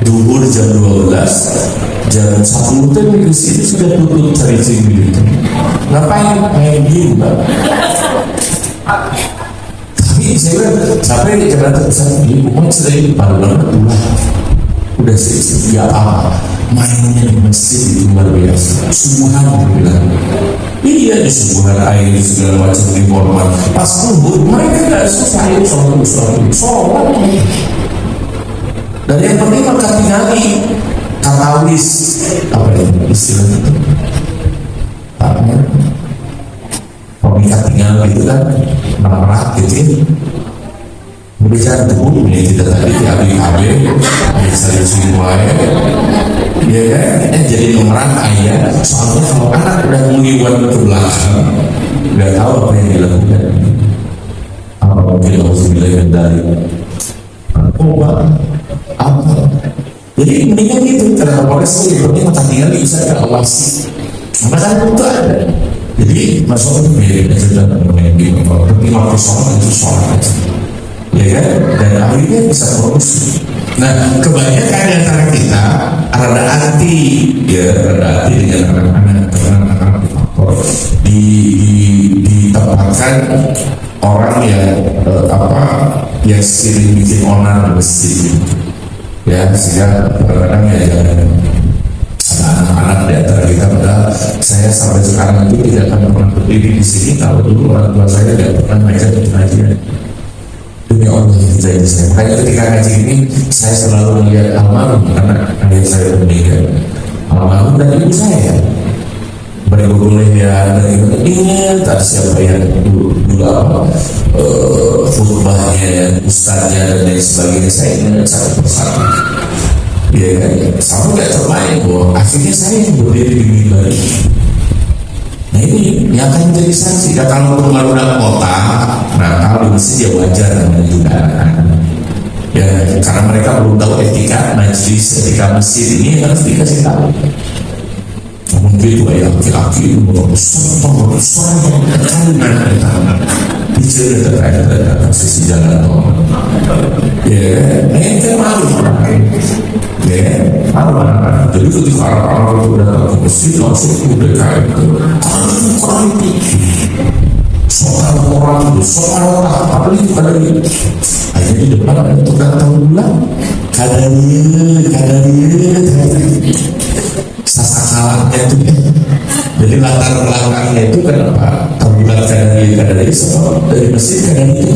duhur jam 12 jam 1 itu sini sudah tutup cari sini gitu. Ngapain main game Mbak? Tapi saya bilang sampai di Jakarta Pusat di Bukit sering pada banget udah sih gak apa mainnya di masjid itu luar biasa. Subuhan bilang iya di subuhan air segala macam di format pas duhur mereka gak susah itu sholat. Dan yang penting maka tinggali katawis apa ya istilahnya itu pemikat tinggal gitu kan merak gitu ya, berbicara tubuh ini tidak tadi di ABKB bisa disimpan ya kan, jadi memerang ayah. Soalnya kalau anak udah meliwat ke belakang nggak tahu apa yang dilakukan, apa mungkin harus bilang dari apa. Jadi mendingan gitu, karena polisi seperti mata tinggal bisa diawasi. Maka itu ada. Jadi masuk biarin aja dalam bermain game. Tapi waktu sholat itu sholat aja, ya kan? Dan akhirnya bisa fokus. Nah, kebanyakan di antara kita rada anti, ya rada anti dengan anak-anak karena anak-anak ditempatkan orang yang yang sering bikin onar masjid gitu. Ya sehingga kadang-kadang ya jangan ada anak-anak di antara kita. Padahal saya sampai sekarang itu tidak akan pernah berdiri di sini kalau dulu orang tua saya tidak pernah ngajak pengajian. Demi Allah kita ini saya. Makanya ketika ngaji ini saya selalu melihat almarhum karena ayah saya meninggal, almarhum dan ibu saya. Boleh ya dari ingat tak siapa yang dulu apa khutbahnya, ustaznya dan lain sebagainya, saya ingat satu persatu. Ya kan, sama nggak terbaik bahwa akhirnya saya yang berdiri di mimbar. Nah ini yang akan menjadi saksi. Ya kalau pembangunan kota, nah kalau di masjid ya wajar namanya juga anak-anak. Ya karena mereka belum tahu etika majlis, etika masjid ini harus dikasih tahu. Mungkin itu ya laki-laki besar karena bicara terkait sisi jalan ya ini kan malu ya malu anak-anak. Jadi ketika orang-orang itu datang ke masjid langsung udah kayak kurang soal orang itu soal apa itu kadang akhirnya di depan ada tukang taulan kadang-kadang sasakalanya itu ya. Jadi latar belakangnya itu kenapa taulan kadang dari masjid kadang itu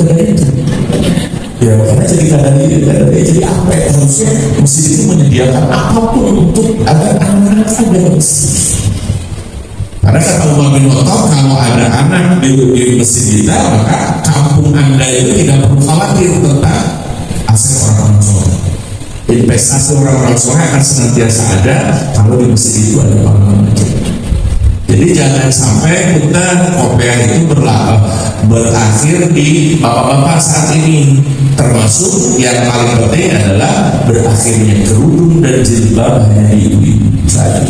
ya karena jadi kadang jadi apa ya, harusnya masjid itu menyediakan apapun untuk agar anak-anak ada masjid. Karena kata Umar bin Khattab, kalau ada anak di masjid kita maka kampung anda itu tidak perlu khawatir tentang aset orang-orang soleh. Investasi orang-orang soleh akan senantiasa ada kalau di masjid itu ada bangunan. Jadi jangan sampai kita kopiah itu berakhir di bapak-bapak saat ini, termasuk yang paling penting adalah berakhirnya kerudung dan jilbab hanya di ibu-ibu saja.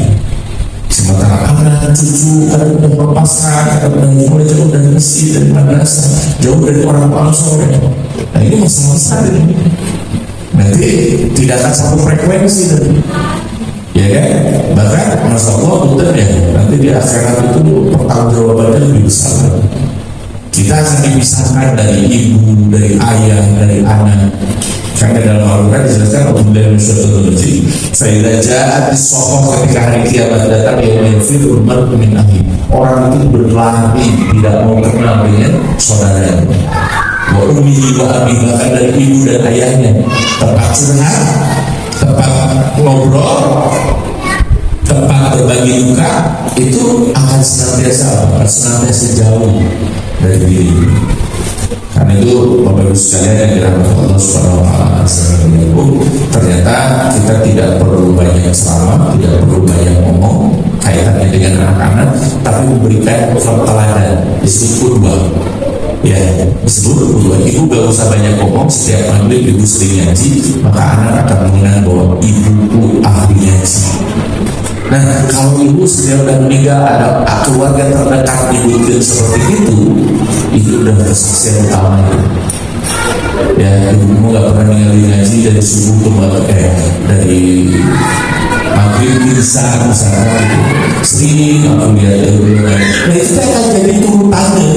Sementara anak cucu kadang udah berpasrah, kadang udah mulai jauh dari masjid, dari madrasah, jauh dari orang-orang soleh. Nah ini masalah besar ini. Nanti tidak akan satu frekuensi tadi. Ya kan? Bahkan Masya Allah betul ya, nanti di akhirat itu pertanggungjawabannya lebih besar. Kita akan dipisahkan dari ibu, dari ayah, dari anak. Karena dalam Al-Quran dijelaskan Alhamdulillah Faidah jahat di sokoh ketika hari kiamat datang yang menfirul mar'u min ahli. orang itu berlari tidak mau kenal dengan saudaranya. Wa ummihi wa abi, bahkan dari ibu dan ayahnya. Tempat curhat, tempat ngobrol, tempat berbagi duka, itu akan senantiasa jauh dari diri. Karena itu Bapak Ibu sekalian yang dirahmati Allah Subhanahu wa taala, ternyata kita tidak perlu banyak ceramah, tidak perlu banyak ngomong kaitannya dengan anak-anak, tapi memberikan teladan, disebut qudwah. Ya, disebut qudwah. Ibu gak usah banyak ngomong, setiap maghrib ibu sering ngaji, maka anak akan mengenal bahwa ibuku ahli ngaji. Nah, kalau ibu setiap udah meninggal ada keluarga terdekat ibu seperti itu udah kesaksian utama. Ya, ibumu gak pernah ninggalin ngaji dari subuh ke dari maghrib bisa misalnya gitu. Sering aku lihat nah itu akan jadi turutannya,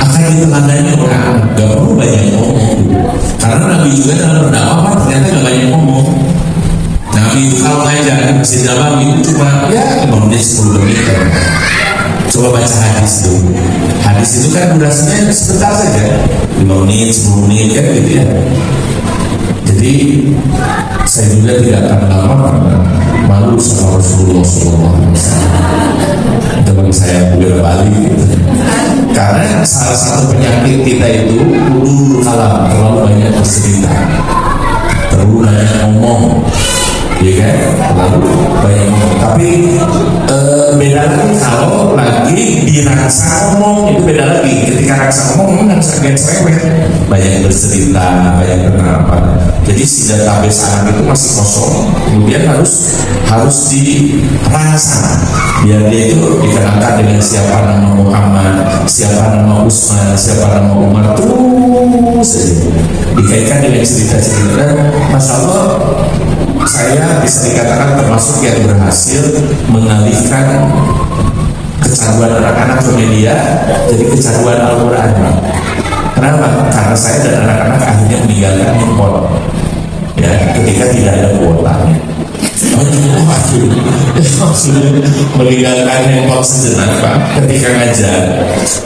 akan diteladani orang. Gak perlu banyak ngomong, karena Nabi juga dalam berdakwah ternyata gak banyak ngomong. Nabi itu kalau ngajar Masjid Nabawi itu cuma ya 5 menit 10 menit. Coba baca hadis itu. Hadis itu kan durasinya sebentar saja, 5 menit 10 menit kan gitu ya. Jadi saya juga tidak akan lama karena malu sama Rasulullah SAW. Itu bagi saya juga balik gitu. Karena salah satu penyakit kita itu ulul kalam, terlalu banyak bercerita, terlalu banyak ngomong. Iya kan, lalu banyak ngomong. Tapi beda lagi kalau lagi dirasa ngomong, itu beda lagi. Ketika rasa ngomong nggak bisa cerewet, banyak bercerita, banyak kenapa. Jadi si database anak itu masih kosong, kemudian harus dirasa biar dia itu dikenalkan dengan siapa nama Muhammad, siapa nama Usman, siapa nama Umar, terus dikaitkan dengan cerita-cerita. Masya Allah, saya bisa dikatakan termasuk yang berhasil mengalihkan kecanduan anak-anak ke media jadi kecanduan Al-Quran. Kenapa? Karena saya dan anak-anak akhirnya meninggalkan handphone ya ketika tidak ada kuotanya. Maksudnya meninggalkan handphone sejenak Pak ketika ngajar.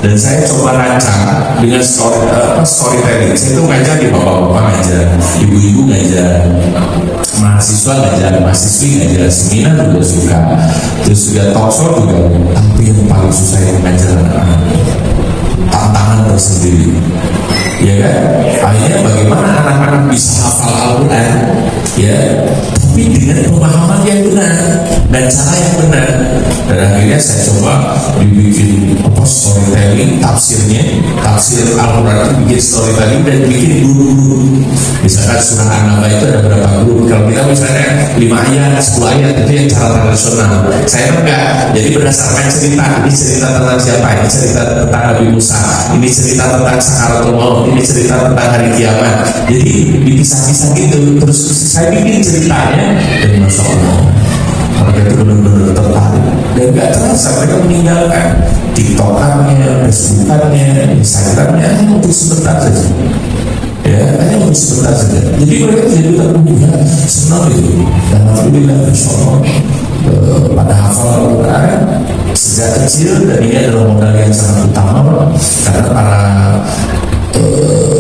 Dan saya coba rancang dengan storytelling. Saya itu ngajar di bapak-bapak ngajar, ibu-ibu ngajar, mahasiswa ngajar, mahasiswi ngajar, seminar juga suka, terus juga talk show juga. Tapi yang paling susah yang ngajar anak-anak, tantangan tersendiri, ya kan? Akhirnya bagaimana anak-anak bisa hafal Al-Quran, ya, tapi dengan pemahaman yang benar dan cara yang benar. Dan akhirnya saya coba dibikin storytelling, tafsir Al-Quran itu bikin storytelling dan bikin guru-guru. Misalkan surah An-Naba itu ada berapa guru? Kalau kita misalnya 5 ayat, 10 ayat itu yang cara tradisional. Saya enggak. Jadi berdasarkan cerita, ini cerita tentang siapa? Ini cerita tentang Nabi Musa, ini cerita tentang Sakaratul Maut, ini cerita tentang hari kiamat. Jadi dipisah-pisah gitu. Terus saya bikin ceritanya dan Masya Allah, mereka itu benar-benar tertarik dan gak terasa mereka meninggalkan TikTokannya, Facebookannya, Instagramnya hanya untuk sebentar saja. Ya, hanya untuk sebentar saja. Jadi mereka jadi terbuka, senang itu. Dan alhamdulillah Masya Allah, pada hafal Al-Quran sejak kecil, dan ini adalah modal yang sangat utama karena para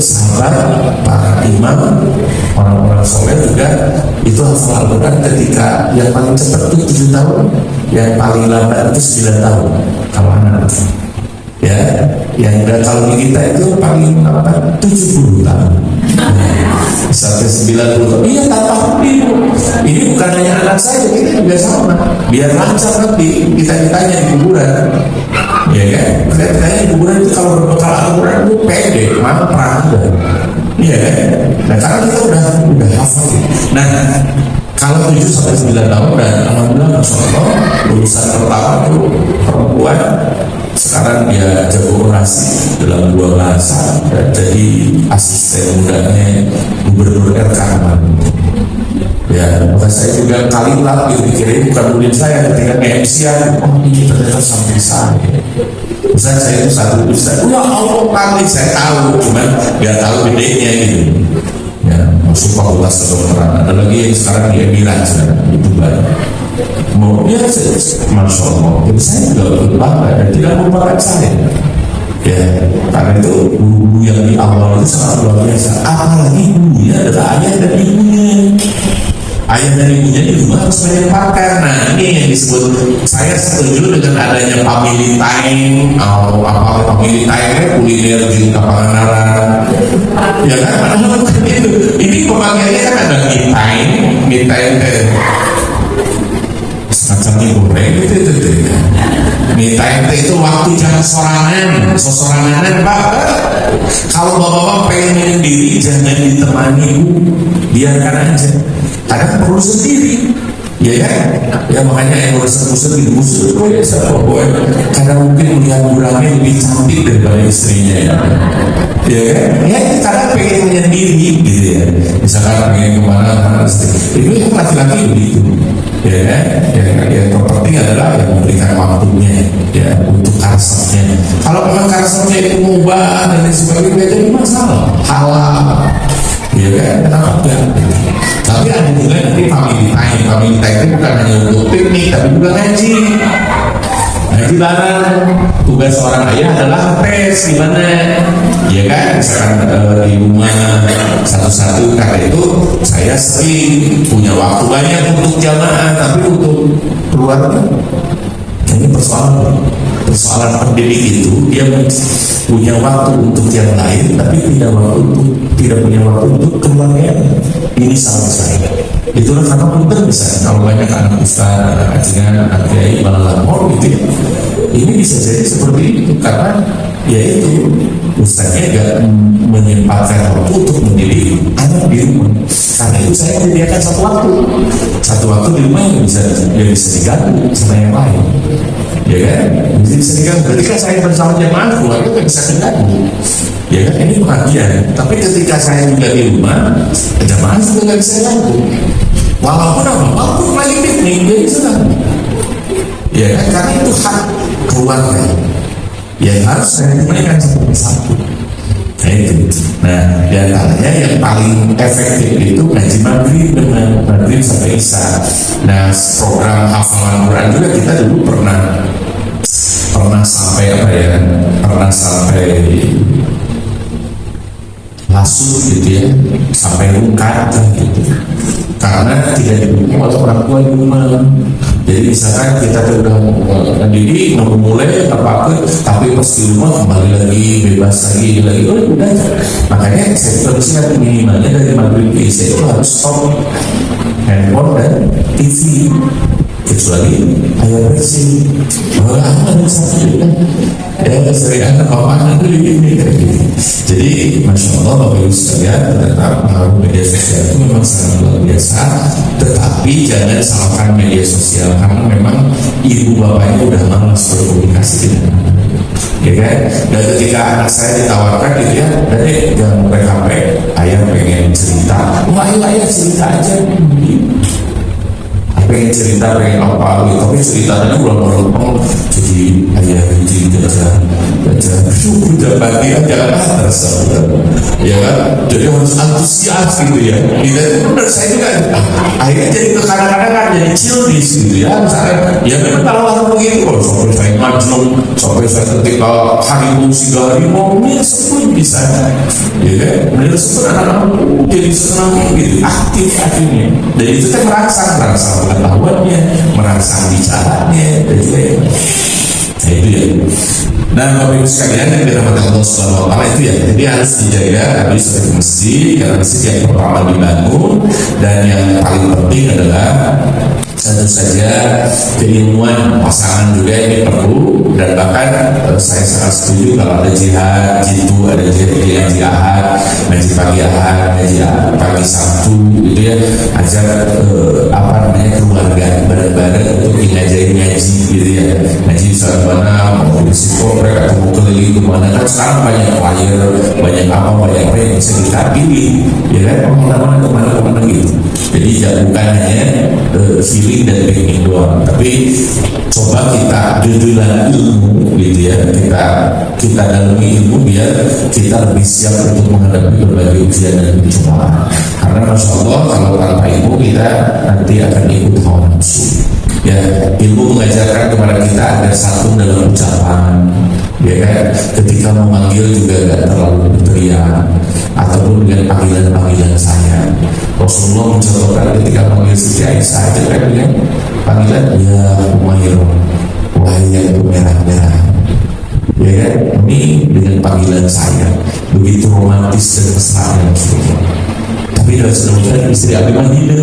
sahabat, para imam, orang-orang soleh juga itu hafal Al-Quran ketika yang paling cepat itu 7 tahun, yang paling lambat itu 9 tahun kalau anak. Ya, yang kalau di kita itu paling lambat 70 tahun. Sampai 90 tahun. Iya, tanpa henti. Ini bukan hanya anak saya, kita juga sama. Biar lancar nanti kita ditanya di kuburan. Ya kan? Kita ditanya di kuburan itu kalau berbekal Al-Quran itu pede, mana perang. Iya kan? Nah, karena kita udah hafal. Nah, kalau 7 sampai 9 tahun dan alhamdulillah Masya Allah lulusan pertama itu perempuan, sekarang dia jago orasi dalam 2 bahasa dan jadi asisten mudanya gubernur rekaman. Ya, maka saya juga kali lah dipikirin bukan murid saya ketika MC-an, oh ini ternyata sampai sana. Misalnya saya itu satu ustaz, ya Allah kali saya tahu, cuman nggak tahu bedanya gitu. Ya, masuk fakultas kedokteran. Ada lagi yang sekarang di Emirat sekarang di Dubai. mau ya masya Allah, saya juga berbangga dan tidak melupakan saya. Ya, karena itu guru yang di awal itu sangat luar biasa. Apalagi gurunya adalah ayah dan ibunya. Ayah dan ibunya di rumah harus menyempatkan. Nah, ini yang disebut, saya setuju dengan adanya family time atau apa family time, kuliner di Pangandaran. Ya kan, padahal bukan itu. Ini pembagiannya kan ada me time semacam mie goreng gitu. Me time itu waktu jangan sorangan Pak. Kalau bapak-bapak pengen menyendiri jangan ditemani ibu, biarkan aja. Kadang perlu sendiri, ya kan? Ya makanya yang urusan di musuh itu ya siapa boy. Kadang mungkin melihat burangnya lebih cantik daripada istrinya ya. Ya kan? Ya kadang pengen menyendiri gitu ya. Misalkan pengen kemana istri. Itu yang laki-laki begitu. Ya kan? Yang terpenting adalah yang memberikan waktunya ya untuk karsanya. Kalau memang karsanya itu mubah dan lain sebagainya jadi masalah halal. Ya kan? Kenapa enggak? Tapi ada juga nanti family time itu bukan hanya untuk piknik tapi juga ngaji bareng. Tugas seorang ayah adalah tes gimana ya kan, misalkan di rumah satu-satu. Karena itu saya sering punya waktu banyak untuk jamaah, tapi untuk keluarga ini persoalan pendidik itu dia punya waktu untuk yang lain tapi tidak punya waktu untuk keluarga. Ini salah saya. Itulah kenapa kita bisa kalau banyak anak ustaz, anak kajian, anak kiai malah lapor gitu ya. Ini bisa jadi seperti itu karena yaitu ustaznya gak menyempatkan waktu untuk mendidik anak di rumah. Karena itu saya menyediakan satu waktu di rumah yang bisa diganggu sama yang lain. Ya kan? Bisa diganggu. Ketika saya bersama jemaah keluarga kan bisa diganggu. Ya kan? Ini pengajian. Tapi ketika saya juga di rumah, jemaah juga nggak bisa diganggu. Walaupun lagi piknik dia bisa ganggu. Ya kan? Karena itu hak keluarga yang harus saya tunaikan satu persatu. Nah, diantaranya yang paling efektif itu ngaji maghrib sampai isya. Nah, program hafalan Quran juga kita dulu pernah sampai lasut gitu ya, sampai rungkat gitu. Karena tidak didukung oleh orang tua di rumah. Jadi misalkan kita sudah mendidik, memulai apa tapi pas di rumah kembali lagi bebas lagi, udah. Makanya saya teruskan minimalnya dari maghrib ke isya itu harus stop handphone dan TV, kecuali air bersih. Ada satu ya sering anak bapak nanti ini. Jadi masya Allah Bapak Ibu sekalian, tetap pengaruh media sosial itu memang sangat luar biasa. Tetapi jangan salahkan media sosial karena memang ibu bapaknya udah malas berkomunikasi dengan anak. Ya kan? Dan ketika anak saya ditawarkan gitu ya, dari jangan pakai HP, ayah pengen cerita. Wah ayah cerita aja. Pengen cerita, pengen apa gitu, tapi ceritanya ulang jadi ayah jadi baca udah pagi jangan terus ya kan, jadi harus antusias gitu ya. Dan benar saya juga akhirnya jadi kadang-kadang kan jadi childish gitu ya. Misalnya ya memang kalau orang begitu sampai saya ngajlong, sampai saya ketika harimau sigari mau semua bisa ya kan, benar semua anak-anak jadi senang gitu, aktif akhirnya. Dan itu kan merasa pengetahuannya, merangsang bicaranya, dan juga ya. Nah itu ya. Dan Bapak Ibu sekalian yang dirahmati Allah Subhanahu wa Ta'ala itu ya, jadi harus dijaga habis seperti masjid, karena masjid yang pertama dibangun, dan yang paling penting adalah tentu saja keilmuan pasangan juga ini perlu. Dan bahkan saya sangat setuju kalau ada jihad gitu, ada jihad Ahad, ngaji pagi Ahad, ngaji pagi Sabtu gitu ya, ajar keluarga bareng-bareng untuk ngajarin ngaji gitu ya, ngaji saat mana mau di psikolog atau mau keliling kemana. Kan sekarang banyak flyer, banyak apa yang bisa kita pilih ya kan, kemana gitu. Jadi bukan hanya feeling dan teknik doang, tapi coba kita dudulan ilmu gitu ya, kita dalami ilmu biar kita lebih siap untuk menghadapi berbagai ujian dan pencobaan. Karena masya Allah kalau tanpa ilmu kita nanti akan ikut hawa nafsu. Ya, ilmu mengajarkan kepada kita agar satu dalam ucapan, ya kan, ketika memanggil juga gak terlalu berteriak ataupun dengan panggilan-panggilan saya. Rasulullah mencontohkan ketika memanggil Siti Aisyah aja kan dengan panggilan ya Umairah, wahai yang merah-merah, ya kan, ini dengan panggilan saya, begitu romantis dan mesra Rasulullah. Tapi dari sebenarnya istri Abi Madinah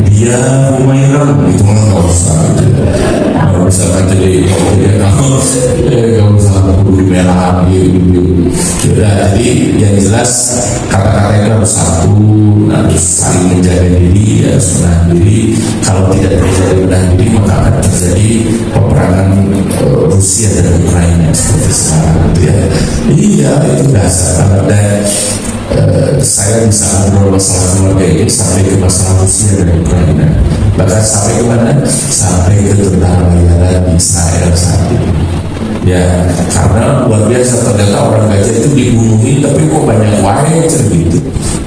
dia Umairah itu malah nggak usah kan jadi nggak usah bulu merah gitu. Jadi yang jelas kata-kata itu harus satu, harus saling menjaga diri, harus menahan diri. Kalau tidak terjadi menahan diri maka akan terjadi peperangan Rusia dan Ukraina seperti sekarang gitu ya. Iya itu dasar dan saya bisa ngobrol masalah keluarga ini sampai ke masalah Rusia dan Ukraina, bahkan sampai ke mana? Sampai ke tentara bayaran Israel saat ini. Ya, karena luar biasa ternyata orang Gaza itu dibunuhin, tapi kok banyak wae gitu.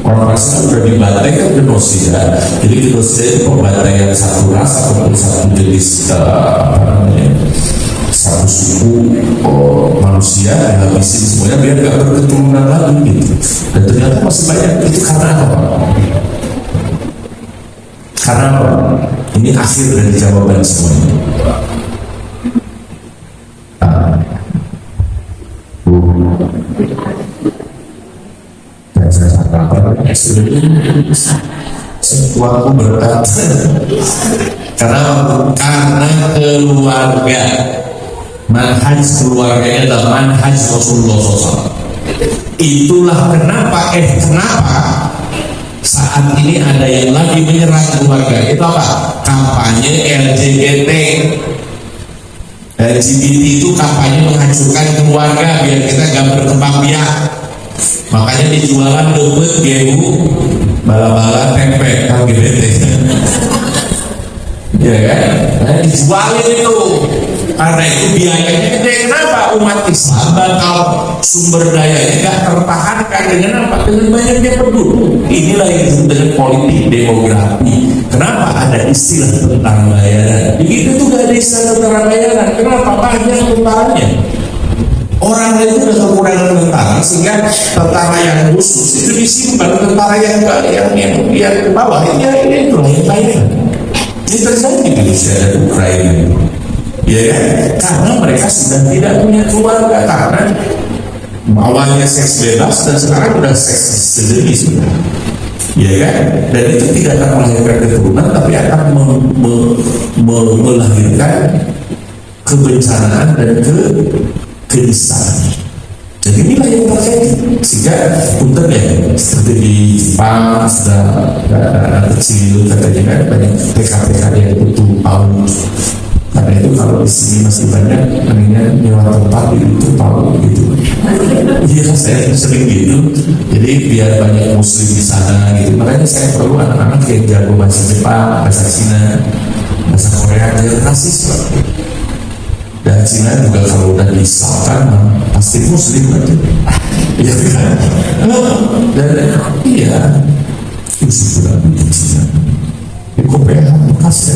Orang Palestina udah dibantai kan genosida. Jadi genosida itu pembantaian satu ras ataupun satu jenis satu suku manusia dihabisin semuanya biar gak berketurunan lagi gitu. Dan ternyata masih banyak. Itu karena apa? Karena apa? Ini akhir dari jawaban semuanya. Saya sampaikan sesuatu berkat karena keluarga, manhaj keluarganya adalah manhaj Rasulullah SAW. Itulah kenapa saat ini ada yang lagi menyerang keluarga. Itu apa? Kampanye LGBT. LGBT itu kampanye menghancurkan keluarga biar kita gak berkembang biak. Makanya dijualan debet, gemu, bala-bala, tempe, LGBT. Ya kan? Nah, dijualin itu. Karena itu biayanya gede. Kenapa? Umat Islam bakal sumber dayanya gak tertahankan dengan apa? Dengan banyaknya penduduk. Inilah yang disebut dengan politik demografi. Kenapa ada istilah tentara bayaran? Begitu tuh gak ada istilah tentara bayaran. Kenapa? Banyak tentaranya. Orang itu udah kekurangan tentara sehingga tentara yang khusus itu disimpan, tentara yang ke bawah ini yang lain. Ini terjadi di Rusia dan Ukraina, ya kan? Karena mereka sudah tidak punya keluarga karena awalnya seks bebas dan sekarang udah seks sejenis, ya kan? Dan itu tidak akan melahirkan keturunan tapi akan melahirkan kebencanaan dan kenistaan. Jadi inilah yang terjadi sehingga punten ya seperti di Jepang sudah anak kecil katanya kan banyak TK-TK yang butuh PAUD. Karena itu kalau di sini masih banyak mendingan nyewa tempat itu PAUD gitu. Iya saya sering gitu. Jadi biar banyak muslim di sana gitu. Makanya saya perlu anak-anak yang jago bahasa Jepang, bahasa Cina, bahasa Korea, biar rasis Pak. Dan Cina juga kalau udah diislamkan pasti muslim aja, iya kan? Dan iya itu sudah di Cina, di Korea bekas ya,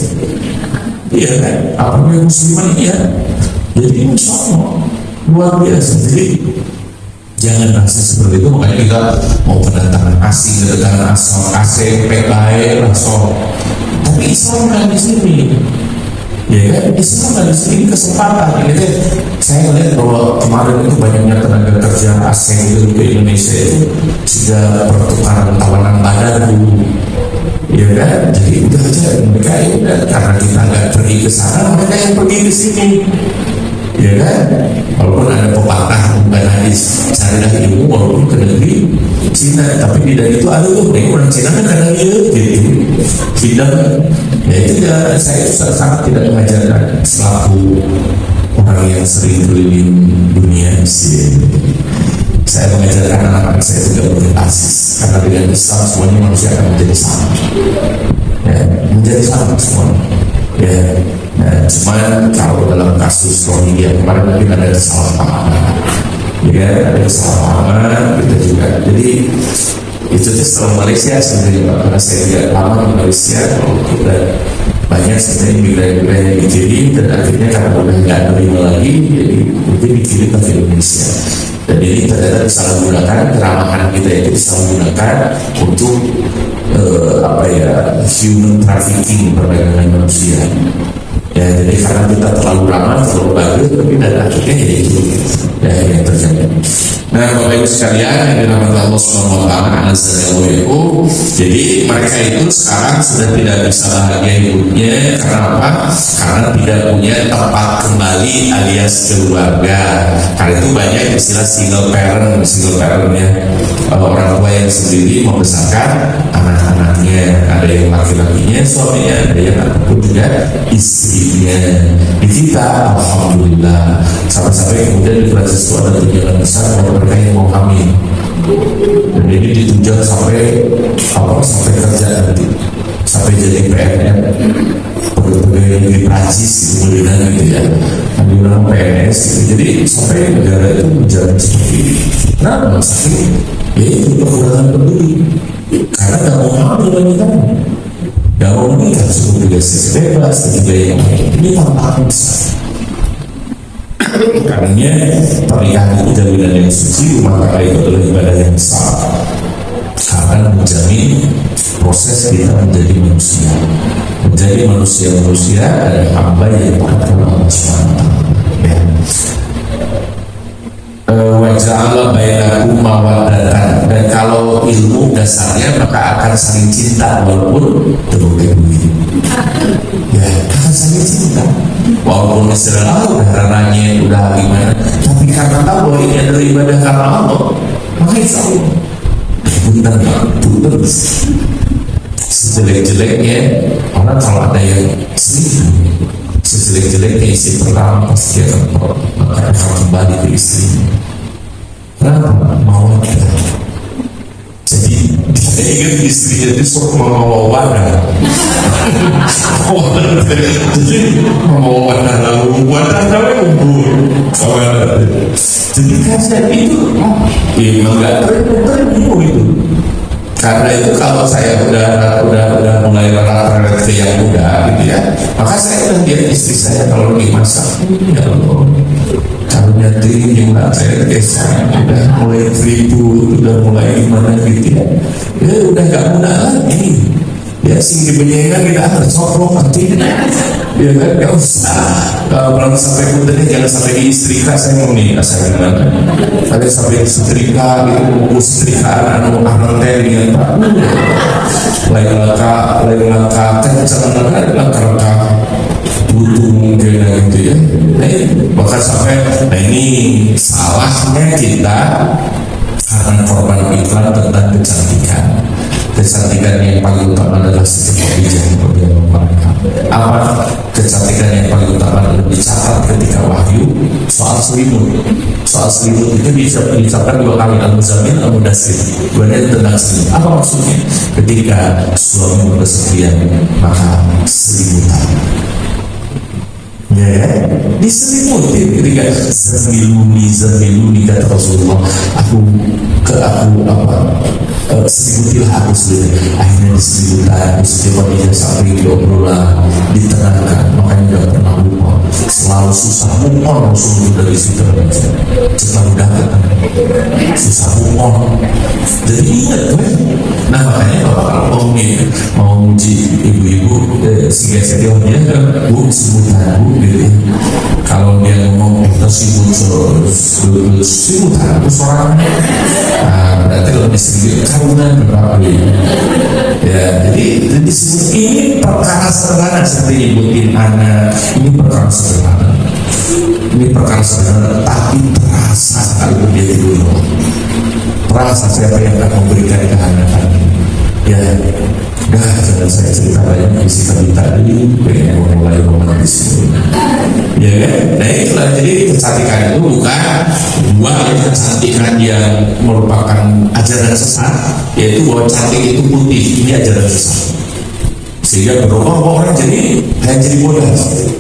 iya kan? Apa yang musliman iya, jadi insya Allah luar biasa. Jadi jangan rasis seperti itu. Makanya kita mau kedatangan asing, kedatangan asing, PKI, langsung. Tapi Islam kan di sini. Ya kan, Islam dari sini kesempatan gitu. Saya lihat bahwa kemarin itu banyaknya tenaga kerja asing itu ke Indonesia itu sudah pertukaran tawanan badan dulu, ya kan. Jadi udah aja mereka ya udah, karena kita nggak pergi ke sana, mereka yang pergi ke sini, ya kan. Walaupun ada pepatah bukan hadis, carilah ilmu walaupun ke negeri Cina, tapi tidak itu ada tuh orang Cina kan kadang gitu, tidak. Ya itu ya, saya sangat tidak mengajarkan selaku orang yang sering keliling dunia sih. Saya mengajarkan anak-anak saya juga berbasis karena dengan Islam semuanya manusia akan menjadi sama, ya, menjadi sama semua. Ya, nah, cuman kalau dalam kasus Rohingya kemarin mungkin ada kesalahpahaman, ya ada kesalahpahaman kita juga. Jadi itu setelah Malaysia sebenarnya karena saya tidak lama di Malaysia, kalau kita banyak sebenarnya imigran-imigran yang dikirim dan akhirnya karena udah nggak terima lagi jadi mungkin dikirim ke Indonesia. Dan ini ternyata disalahgunakan, keramahan kita itu disalahgunakan untuk human trafficking, perdagangan manusia. Ya, jadi karena kita terlalu ramah, terlalu bagus, tapi dan akhirnya ya itu yang terjadi. Nah, Bapak Ibu sekalian yang dirahmati Allah Subhanahu wa taala, jadi mereka itu sekarang sudah tidak bisa bahagia hidupnya karena apa? Karena tidak punya tempat kembali alias keluarga. Karena itu banyak istilah single parent ya, orang tua yang sendiri membesarkan anak-anaknya, ada yang laki-lakinya suaminya, ada yang ataupun juga istrinya. Di kita alhamdulillah sampai-sampai kemudian di Prancis itu ada tunjangan besar kalau mereka yang mau hamil, dan ini ditunjang sampai kerja nanti, sampai jadi PNS, pegawai di Prancis itu gitu ya, kan dibilang PNS gitu. Jadi sampai negara itu menjalani seperti ini. Kenapa maksudnya? Ya itu kekurangan penduduk, karena nggak mau hamil lagi kan, nggak mau menikah, sudah juga bebas dan juga yang ini tantangan besar. Karena pernikahan itu jaminan yang suci, rumah tangga itu adalah ibadah yang besar karena menjamin proses kita menjadi manusia dan hamba yang taat kepada Allah SWT. Ya. Waja'ala bainakum mawaddatan, dan kalau ilmu dasarnya maka akan saling cinta walaupun terus-terusan. Ya, akan saling cinta walaupun istilah udah gimana, tapi karena tahu bahwa ini adalah ibadah karena Allah, maka insya Allah benar sejelek-jeleknya orang kalau ada yang selingkuh, sejelek-jeleknya istri pertama pasti akan kembali ke istrinya. Kenapa? Mau kita. Jadi dia ingat istrinya itu suruh membawa wadah. Jadi membawa wadah lalu namanya ubur. Jadi kajian itu nggak terima itu. Karena itu kalau saya udah mulai rata-rata ke yang muda gitu ya, maka saya udah lihat istri saya kalau lagi masak, ya Allah, karunia tinggi saya saya udah mulai ribut, udah mulai gimana gitu ya, udah gak muda lagi. Ya sing dibenyengan kita harus soprong nanti, ya kan, gak usah. Kalau sampai kemudian jangan sampai diistrika, saya mau nih asal gimana? Ada sampai setrika gitu, buku setrikaan anak dengan Pak. Lain langkah kencang, langkah butuh mungkin gitu ya. Bahkan sampai, nah ini salahnya kita karena korban iklan tentang kecantikan. Kecantikan yang paling utama adalah setiap mereka. Apa kecantikan yang paling utama adalah dicatat ketika wahyu soal selimut. Soal selimut itu dicatat 2 kali, al-muzammil, al-mudassir. Banyak tentang selimut. Apa maksudnya? Ketika suami bersetrian maka selimutan. Ya, diselimuti ketika zamiluni kata Rasulullah, selimutilah aku sendiri. Akhirnya diselimutan, setiap dia sampai diobrolan, ditenangkan, makanya gak pernah lupa. Selalu susah mukon Rasulullah dari situ cepat udah susah mukon. Jadi ingat nah makanya kalau mau uji ibu-ibu sehingga bu sebutan bu gitu. Kalau dia ngomong sebutan itu suaranya berarti lebih sedikit karunan berapa ya. Jadi disebut ini perkara sederhana seperti nyebutin anak, ini perkara sederhana, tapi terasa kalau dia dulu terasa siapa yang akan memberikan kehangatan. Ya, jangan saya cerita banyak isi kami tadi, pengen mulai di sini. Ya kan? Nah itulah, jadi kecantikan itu bukan kecantikan yang merupakan ajaran sesat, yaitu bahwa cantik itu putih, ini ajaran sesat. Sehingga berubah orang jadi bodas.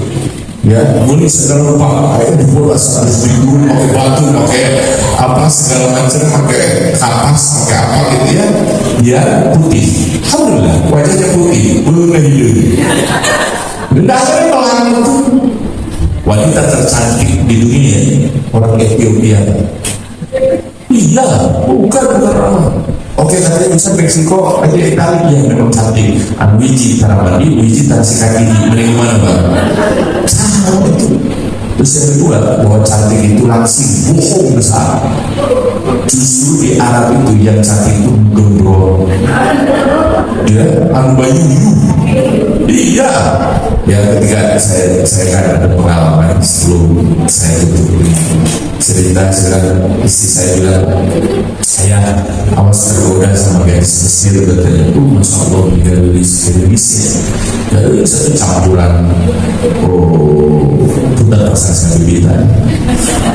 Ya, mulai segala rupa, kayak dibodas, harus digulung, pakai batu, pakai apa segala macam, pakai kapas, pakai apa gitu ya. Dia putih, alhamdulillah, wajahnya putih, belum hidup. Benda orang itu wanita tercantik di dunia, orang Ethiopia. Iya, bukan orang. Oke, katanya bisa Meksiko aja Italia yang memang cantik. Wiji Taramandi, Wiji Tarsikaki, mending mana bang? Sama itu. Terus yang kedua, bahwa cantik itu langsing, bohong besar. Justru di Arab itu yang cantik itu gondrong. Ya, Bayu. Iya. Ya ketika saya kan ada pengalaman sebelum saya tutup cerita istri saya bilang, saya awas tergoda sama gadis Mesir, katanya, masya Allah gadis Mesir dari satu campuran tentang bahasa Bibita,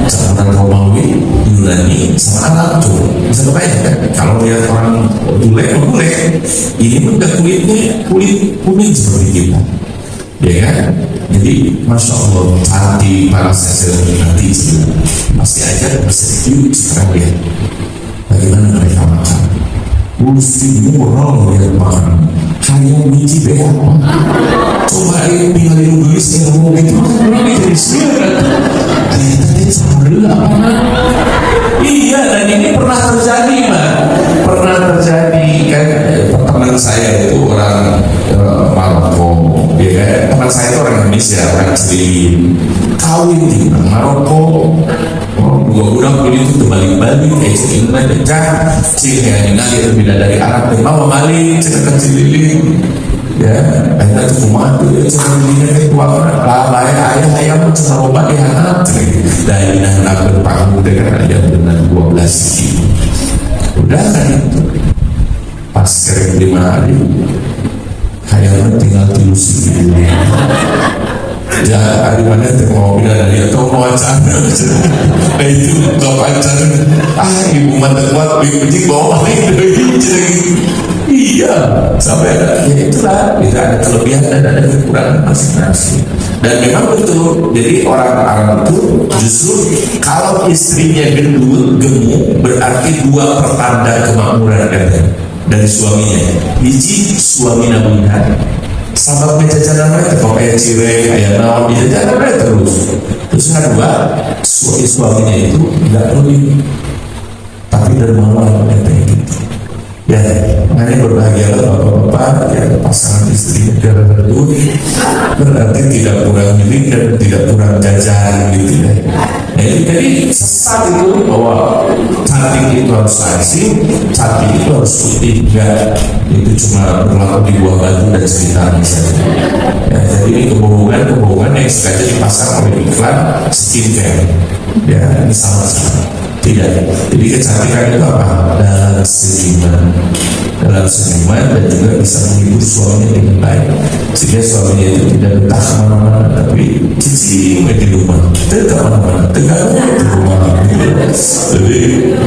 campuran Romawi, Yunani sama Arab tuh. Bisa kebayangkan kalau lihat orang bule, ini udah kulit seperti kita. Ya kan? Jadi Masya Allah hati para sesir nanti pasti aja bersedia sekarang lihat bagaimana mereka makan. Mesti murah lihat makan hanya biji beak. Coba tinggalin gelis ilmu gitu ini dari sini ternyata sama dulu. Iya, dan ini pernah terjadi kan. Teman saya itu orang Maroko, ya kan? Teman saya itu orang Indonesia, orang Muslim, kawin di Maroko. Budak kulit itu balik-balik, ini aja, sih kayak ini lebih dari Arab, mau balik, cerita cililin, ya, ada tuh rumah tuh, cerita cililin itu apa, ayam cerita obat ya, dari anak berpanggung dengan ayam dengan 12 kilo, udah kan itu. Pas kering 5 hari kayaknya tinggal tulus gitu. Ya hari mana mau bilang dari atau mau acara itu gak pacaran ibu mata kuat biji bawa itu. Iya sampai ada ya itulah bisa ada kelebihan dan ada kekurangan masing-masing. Dan memang betul, jadi orang Arab itu justru kalau istrinya gendut gemuk berarti 2 pertanda kemakmuran dari suaminya. Biji suami nabihan sahabat jajanan mereka kok kayak cireng kayak naon jajanan mereka terus yang kedua suaminya itu nggak peduli tapi dermawan mereka gitu. Ya, makanya berbahagialah bapak-bapak ya pasangan istri negara berdua berarti tidak kurang milik dan tidak kurang jajan gitu ya. Jadi sesat itu bahwa cantik itu harus langsing, cantik itu harus putih, enggak itu cuma berlaku di buah baju dan sekitarnya saja. Ya, jadi kebohongan yang sengaja dipasang oleh iklan skincare. Ya, ini sama-sama. Tidak. Jadi kecantikan itu apa? Dalam seniman dan juga bisa menghibur suaminya dengan baik sehingga suaminya itu tidak betah kemana-mana tapi cici di rumah tidak kemana-mana tegaknya di rumah. Jadi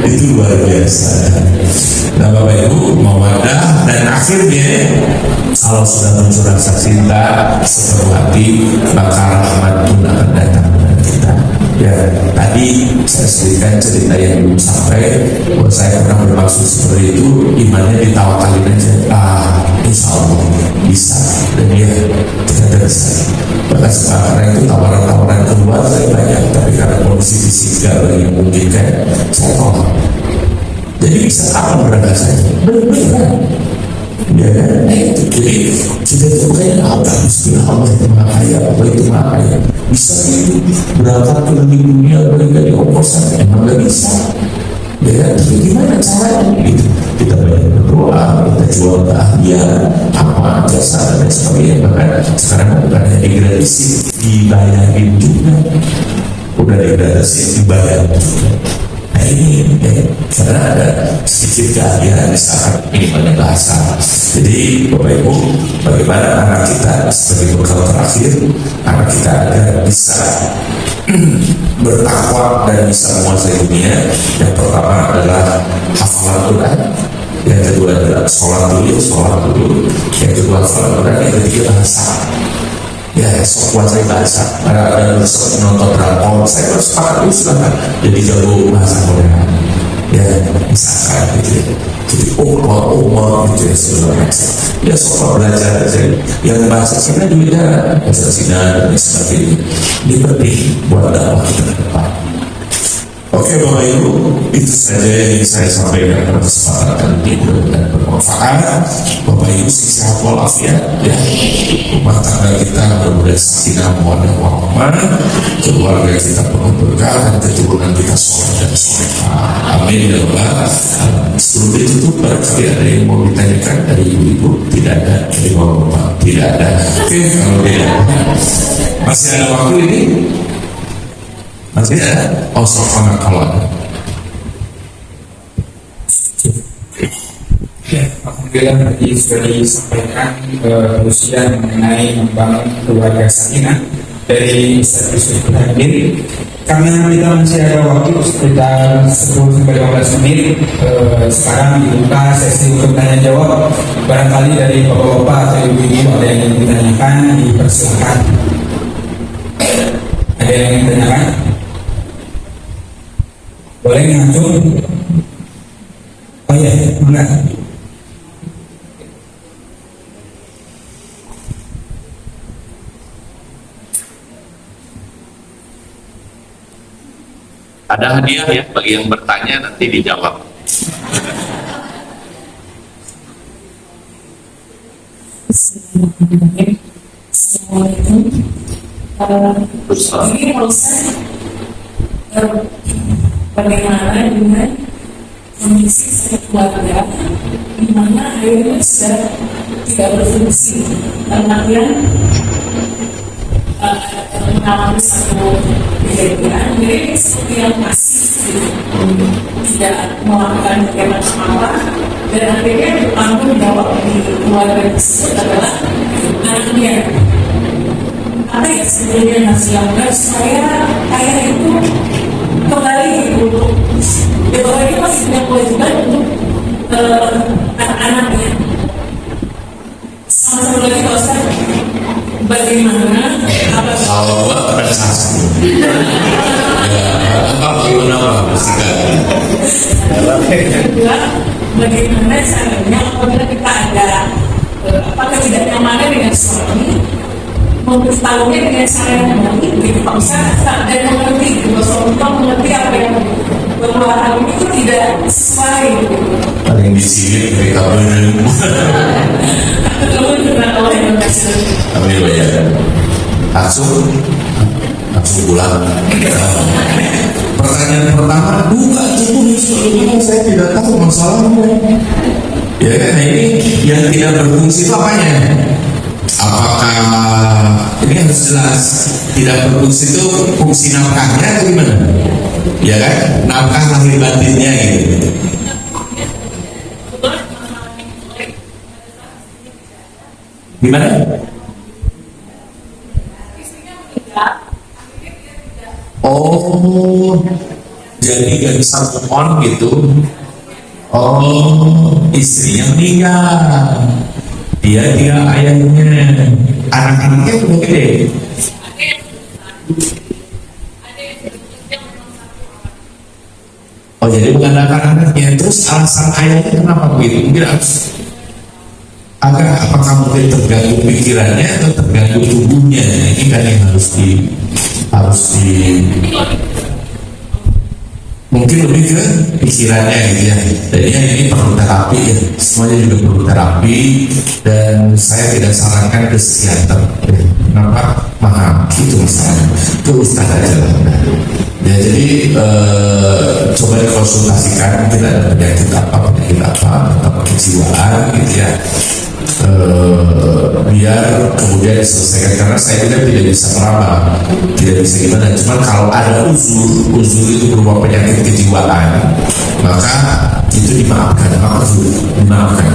itu luar biasa. Nah Bapak Ibu mawadah dan akhirnya kalau sudah muncul rasa cinta sepenuh hati maka rahmat pun akan datang kepada kita. Ya tadi saya sebutkan cerita yang belum sampai bahwa saya pernah bermaksud seperti itu, imannya ditawakalin aja, insya Allah bisa, dan dia ternyata bisa. Bahkan sekarang itu tawaran-tawaran keluar saya banyak, tapi karena kondisi fisik gak lagi memungkinkan, saya tolak. Jadi bisa apa berangkat saya? Benar-benar. Ya kan? Itu jadi kita itu kayak apa? Bismillah Allah itu maha kaya, apa itu maha kaya? Bisa itu berangkat ke lebih dunia dari oposan emang gak bisa. Ya kan? Tapi gimana caranya? Gitu. Kita banyak berdoa, kita jual keahlian, apa jasa dan sebagainya. Bahkan sekarang bukan hanya degradasi, dibayarin juga. Udah degradasi, dibayar juga. Nah ini karena ada sedikit keahlian misalkan minimalnya bahasa. Jadi Bapak Ibu, bagaimana anak kita sebagai bekal terakhir, anak kita agar bisa bertakwa dan bisa menguasai dunia. Yang pertama adalah hafalan Quran, yang kedua adalah sholat dulu, yang kedua hafalan Quran, yang ketiga bahasa. Ya, sok kuasai bahasa. Ada nonton drakor, saya harus sepakat dulu silahkan. Jadi jago bahasa Korea. ya misalkan gitu ya. Jadi umur gitu ya segala macam. Ya soal belajar aja. Yang bahasa Cina juga bahasa Cina dan sebagainya. Ini penting buat dakwah kita ke depan. Oke Bapak Ibu, itu saja yang saya sampaikan pada kesempatan ini dan bermanfaat. Bapak Ibu sehat walafiat ya. Rumah tangga kita benar-benar sakinah mawaddah warahmah, keluarga kita penuh berkah dan keturunan kita soleh dan solehah. Amin ya rabbal alamin. Sebelum ditutup, barangkali ada yang mau ditanyakan dari ibu-ibu? Tidak ada, dari bapak-bapak tidak ada. Oke, kalau tidak ada, masih ada waktu ini. Masih ada? Oh, soal kalau ada. Ya, alhamdulillah tadi sudah disampaikan usia mengenai membangun keluarga sakinah dari Ustaz Yusuf Hadir. Karena kita masih ada waktu sekitar 10-15 menit, sekarang dibuka sesi untuk tanya jawab. Barangkali dari bapak-bapak atau ibu-ibu ada yang ingin ditanyakan, dipersilakan. Ada yang ingin ditanyakan? Boleh ngatur? Oh ya, enggak. Ada hadiah ya bagi yang bertanya, nanti dijawab. Assalamualaikum. Ini Ustaz, bagaimana dengan kondisi saya keluarga di mana airnya sudah tidak berfungsi, artinya mengalami satu kejadian jadi seperti yang masih tidak melakukan kegiatan apa dan akhirnya tanggung jawab di keluarga tersebut adalah anaknya. Apa ya sebenarnya yang harus dilakukan supaya ayah itu kembali untuk bahwa ini masih punya kewajiban untuk anak-anaknya. Sama satu lagi Pak Ustaz, bagaimana apa Kalau buat prestasi ya apa gimana bagaimana caranya apabila kita ada ketidaknyamanan dengan suami, memberitahunya dengan cara yang baik, gitu Pak Ustaz, dan mengerti, bahwa suami itu mengerti apa yang bahwa hal itu tidak sesuai. paling di sini mereka benar. Amin ya. Langsung pulang. Pertanyaan pertama, bukan cukup sebelumnya saya tidak tahu masalahnya. Ya kan ini yang tidak berfungsi itu apanya? Apakah ini harus jelas tidak berfungsi itu fungsi nafkahnya atau gimana? Ya kan, nafkah lahir batinnya gitu. Gimana? Oh, jadi gak bisa move on gitu. Oh, istrinya meninggal. Dia tinggal ayahnya. Anak-anaknya udah gede. Oh, jadi bukan anak-anaknya. Terus alasan ayahnya kenapa begitu? Mungkin agak apakah mungkin terganggu pikirannya atau terganggu tubuhnya? Ini kan yang harus di mungkin lebih ke pikirannya gitu ya. Jadi ini perlu terapi ya, semuanya juga perlu terapi dan saya tidak sarankan ke psikiater ya. Kenapa? Mahal itu masalahnya, itu Ustaz aja lah ya. Jadi coba dikonsultasikan, mungkin ada penyakit apa atau kejiwaan gitu ya, biar kemudian diselesaikan. Karena saya tidak bisa meraba, tidak bisa gimana. Cuman kalau ada uzur itu berupa penyakit kejiwaan, maka itu dimaafkan, dimaafkan,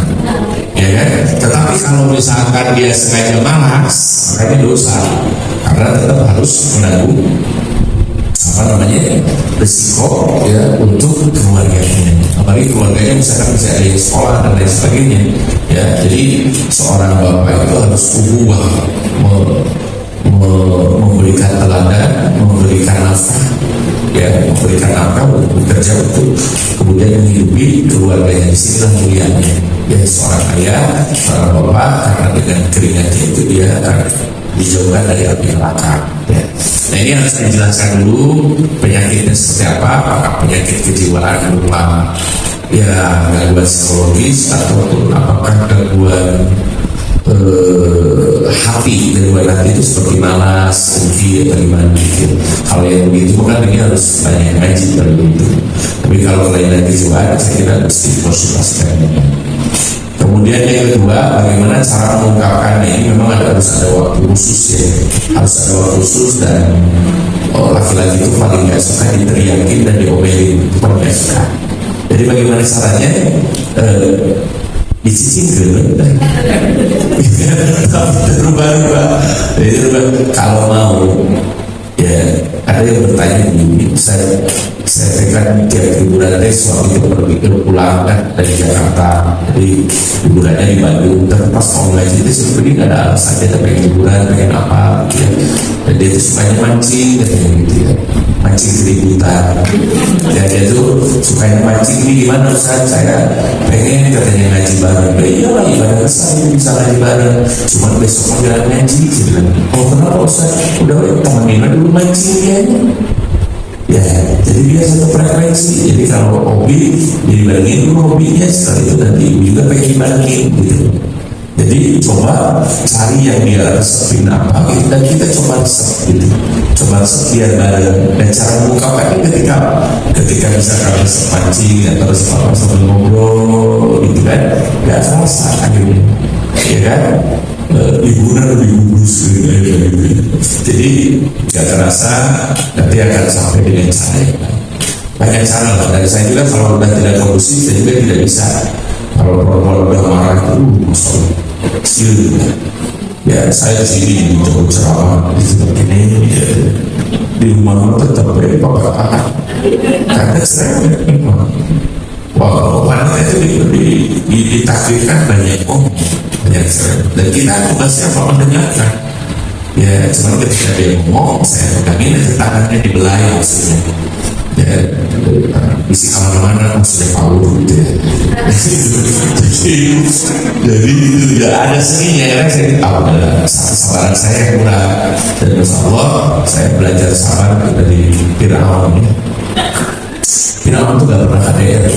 ya kan? Tetapi kalau misalkan dia sengaja malas, maka ini dosa, karena tetap harus menanggung risiko ya untuk keluarganya, apalagi keluarganya misalkan bisa ada yang sekolah dan lain sebagainya ya. Jadi seorang bapak itu harus uhuwah, memberikan teladan, memberikan nafkah ya memberikan nafkah untuk bekerja untuk kemudian menghidupi keluarganya. Di sinilah mulianya ya seorang ayah, seorang bapak, karena dengan keringatnya itu dia akan dijauhkan dari api neraka ya. Nah ini harus dijelaskan dulu penyakitnya seperti apa, apakah penyakit kejiwaan berupa ya gangguan psikologis ataupun apakah gangguan hati, gangguan hati itu seperti malas, dengki atau gimana gitu. Kalau yang begitu kan ini harus banyak ngaji baru itu. Tapi kalau kelainan kejiwaan saya kira mesti konsultasikan. Kemudian yang kedua, bagaimana cara mengungkapkannya? Ini memang harus ada waktu khusus ya, harus ada waktu khusus dan laki-laki itu paling nggak suka diteriakin dan diomelin, itu paling nggak suka. Jadi bagaimana caranya? Dicicil rubah-rubah. Jadi kalau mau ya ada yang bertanya begini, saya kan tiap liburan suami itu pergi pulang kan dari Jakarta, jadi liburannya di Bandung. Tapi pas mau ngaji itu sebenarnya nggak ada alasan, dia pengen liburan, pengen apa gitu ya. Dan dia itu sukanya mancing katanya gitu ya, mancing keributan. Ya dia tuh sukanya mancing. Ini gimana Ustaz? Saya pengen katanya ngaji bareng. Ya iyalah ibadah saya bisa ngaji bareng, cuma besok jangan ngaji. Saya bilang, oh kenapa Ustaz? Udah temenin dulu mancing ya. Ya, jadi dia satu frekuensi. Jadi kalau hobi dibarengin dulu hobinya, setelah itu nanti ibu juga pengen dibarengin gitu. Jadi coba cari yang dia resepin apa gitu, dan kita coba resep gitu, coba resep biar bareng. Dan cara mengungkapkannya ketika misalkan resep mancing atau resep apa sambil ngobrol gitu kan, nggak terasa akhirnya, ya kan? Liburan lebih bagus gitu. Jadi nggak terasa, nanti akan sampai dengan cara yang baik. Banyak cara lah, dan saya juga kalau udah tidak kondusif saya juga tidak bisa. Kalau perempuan udah marah itu masalah kecil gitu. Ya saya di sini mencoba ceramah seperti ini ya, di rumah tetap berpakaian karena saya memang wanita itu ditakdirkan banyak banyak dan kita tugasnya apa mendengarkan ya. Cuma ketika dia ngomong saya pegangin tangannya dibelai maksudnya ya, isi kemana-mana maksudnya power gitu ya. Jadi itu tidak ada seninya ya kan. Saya tahu kesabaran saya kurang, dan Masya Allah saya belajar sabar dari Fir'aun ya. Fir'aun itu gak pernah KDRT.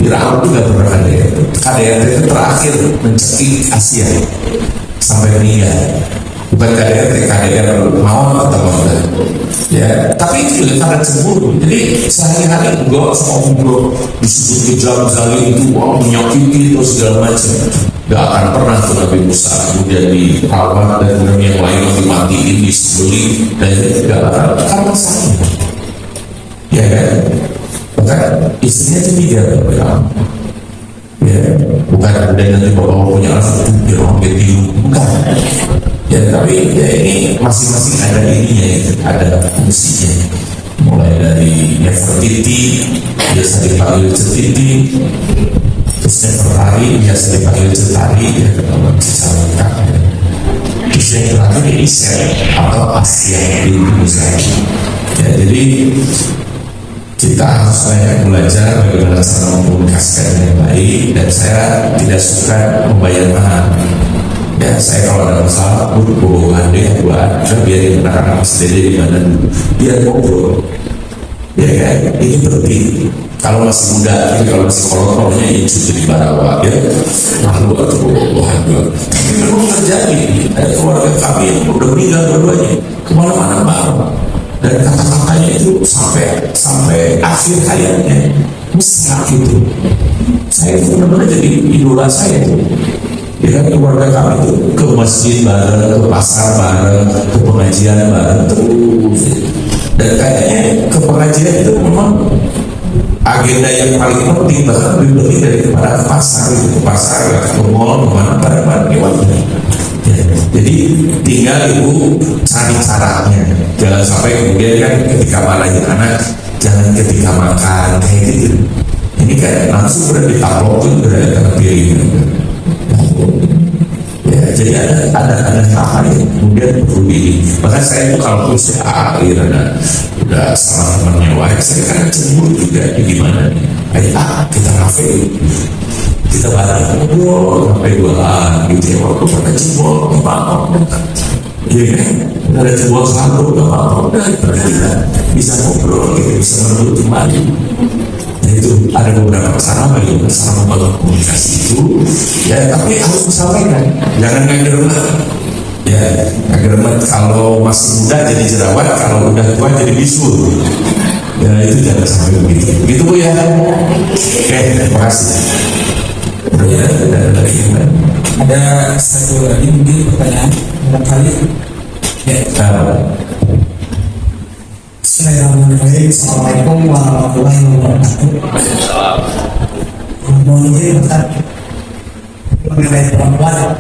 Fir'aun itu gak pernah KDRT. KDRT itu terakhir mencekik Asia sampai meninggal. Bukan KDR mau atau enggak ya, tapi itu juga karena cemburu. Jadi sehari-hari enggak sama ngobrol disebut hijab zalim itu menyakiti atau segala macam, gak akan pernah tuh Nabi Musa kemudian dirawat dan kemudian yang lain dimatiin, disembeli, dan gak akan karena saya ya kan. Bahkan istrinya itu tidak berperan ya, bukan kemudian nanti bapak punya anak itu biar orang bingung, bukan ya. Tapi ya ini masing-masing ada ininya ya, ada fungsinya. Mulai dari Nefertiti biasa dipanggil Cetiti, terus Nefertari biasa dipanggil Cetari ya, kalau secara lengkap ya. Terus yang terakhir Isel atau Asia bintu Musa ya. Jadi kita harus banyak belajar bagaimana cara mengkomunikasikan yang baik, dan saya tidak suka membayar mahal ya. Saya kalau ada masalah bohongan deh buat biarin anak-anak sendiri di mana dulu, biar ngobrol ya kan. Ini penting kalau masih muda. Tapi kalau masih kolot-kolotnya ini jadi barawa ya, lalu atau bohongan juga. Tapi memang terjadi, ada keluarga kami yang udah meninggal dua-duanya, kemana-mana baru, dan kata-katanya itu sampai akhir hayatnya mesra gitu. Saya itu benar-benar jadi idola saya itu. Ya kan, keluarga kami itu ke masjid bareng, ke pasar bareng, ke pengajian bareng terus. Dan kayaknya ke pengajian itu memang agenda yang paling penting, bahkan lebih penting daripada ke pasar gitu. Ke pasar, ke mall, kemana bareng-bareng ya. Jadi tinggal ibu cari caranya. Jangan sampai kemudian kan ketika marahin anak, jangan ketika makan kayak gitu. Ini kan langsung udah ditaplokin udah ada piring. Ya, jadi ada hal yang kemudian perlu di. Bahkan saya itu kalau saya akhir ada udah sama temannya, wah saya kan cemburu juga, ya gimana nih? Ayo kita kafe, kita bareng ngobrol sampai duaan gitu ya, waktu pada jebol nggak apa-apa, iya kan? Udah ada jebol selalu nggak apa-apa, udah kita bisa ngobrol, kita bisa merebut kembali. Nah itu ada beberapa cara bagaimana cara membangun komunikasi itu, ya tapi harus disampaikan, jangan ngegeremet. Ya, agar kalau masih muda jadi jerawat, kalau udah tua jadi bisul. Ya itu jangan sampai begitu. Begitu Bu ya. Oke, terima kasih. Ya, ada lagi yang Ada satu lagi mungkin pertanyaan barangkali. Ya. Bismillahirrahmanirrahim. Assalamualaikum warahmatullahi wabarakatuh. Mohon izin Ustaz, mengenai perempuan,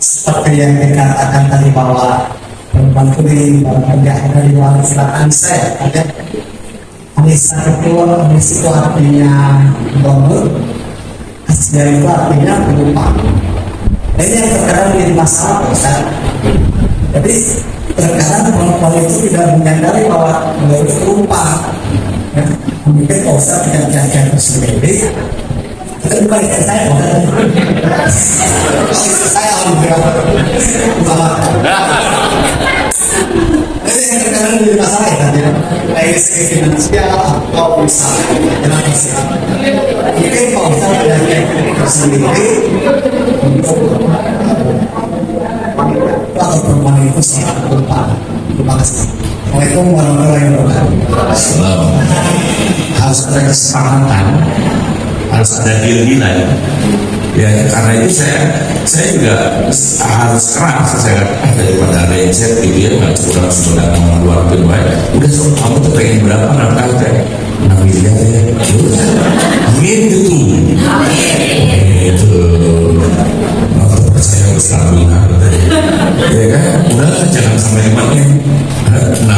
seperti yang dikatakan tadi bahwa perempuan itu tidak ada di luar istilah Anissa ya, ada Anissa itu artinya domur, Asya itu artinya pelupa. Nah, ini yang terkadang menjadi masalah Ustaz. Jadi terkadang perempuan itu tidak menyadari bahwa beliau itu pelupa. Ya, mungkin Pak Ustaz tidak menjadikan sendiri. Itu bukan ikan saya, saya alhamdulillah. Jadi yang terkadang menjadi masalah ya tadi, dari segi finansial atau misalnya finansial. Mungkin Pak Ustaz menjadikan sendiri atau perempuan itu sangat lupa. Terima kasih. Assalamualaikum warahmatullahi wabarakatuh. harus ada kesepakatan, harus ada deal-dealan. Ya karena itu saya juga harus keras. Saya daripada ada yang set gitu ya, nggak cukup langsung mengeluarkan banyak. Udah so, kamu tuh pengen berapa nafkah teh? 6 miliar ya. Udah, amin gitu. Itu percaya selalu ya kan, udah jangan sampai 6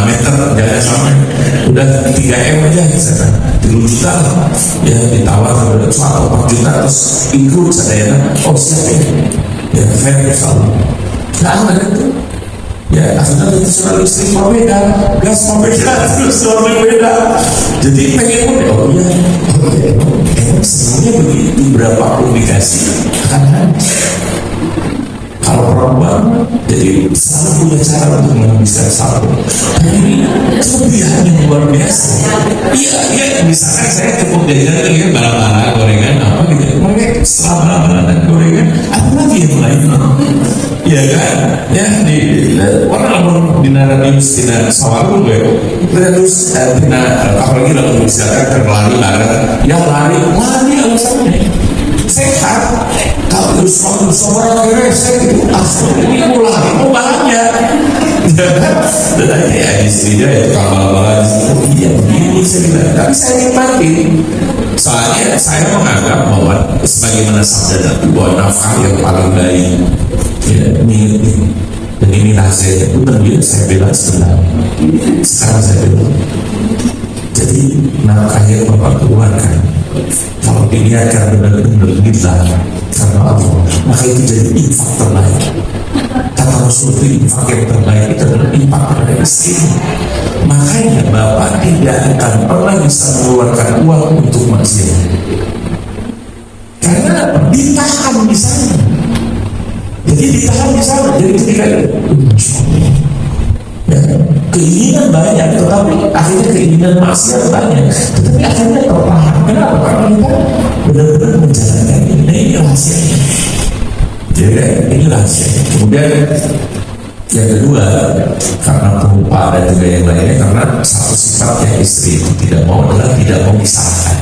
meter, jangan sampai udah 3M aja, 3 juta ya ditawar sampai 4 juta terus include saya oh siap ya fair selalu nggak ada itu ya akhirnya itu selalu istri berbeda, gas berbeda, terus selalu berbeda. Jadi pengen pun oh iya emang sebenarnya begitu, berapa komunikasi akan kalau perempuan jadi selalu punya cara untuk menghabiskan satu. Ini kelebihan yang luar biasa. Iya, misalkan saya cukup jajan dengan barang-barang gorengan apa gitu. Mereka setelah barang-barang gorengan, apa lagi yang lain? Iya kan? Ya di orang di Naradius tidak sawarung gue. Terus apalagi kalau misalkan terlari ya lari alasannya sehat. Kalau seorang rese itu asli ini pulang itu banyak. Dan aja ya istrinya itu kabar-kabar iya begini saya bilang, tapi saya nikmatin. Soalnya saya menganggap bahwa sebagaimana sabda Nabi bahwa nafkah yang paling baik ya ini dan ini nasihatnya bukan dia saya bilang sebentar. Sekarang saya bilang jadi nafkah yang Bapak keluarkan kalau diniatkan benar-benar lillah karena Allah, maka itu jadi infak terbaik. Kata Rasul itu infak yang terbaik itu adalah infak terhadap istri. Makanya Bapak tidak akan pernah bisa mengeluarkan uang untuk maksiat. Karena apa? Ditahan di sana. Jadi ditahan di sana. Jadi ketika ya, keinginan banyak, tetapi akhirnya keinginan maksiat banyak, tetapi akhirnya tertahan. Kenapa? Karena kita benar-benar menjalankan ini rahasianya. Jadi ini rahasianya. Kemudian yang kedua, karena pelupa dan juga yang lainnya, karena satu sifatnya istri itu tidak mau adalah tidak mau disalahkan.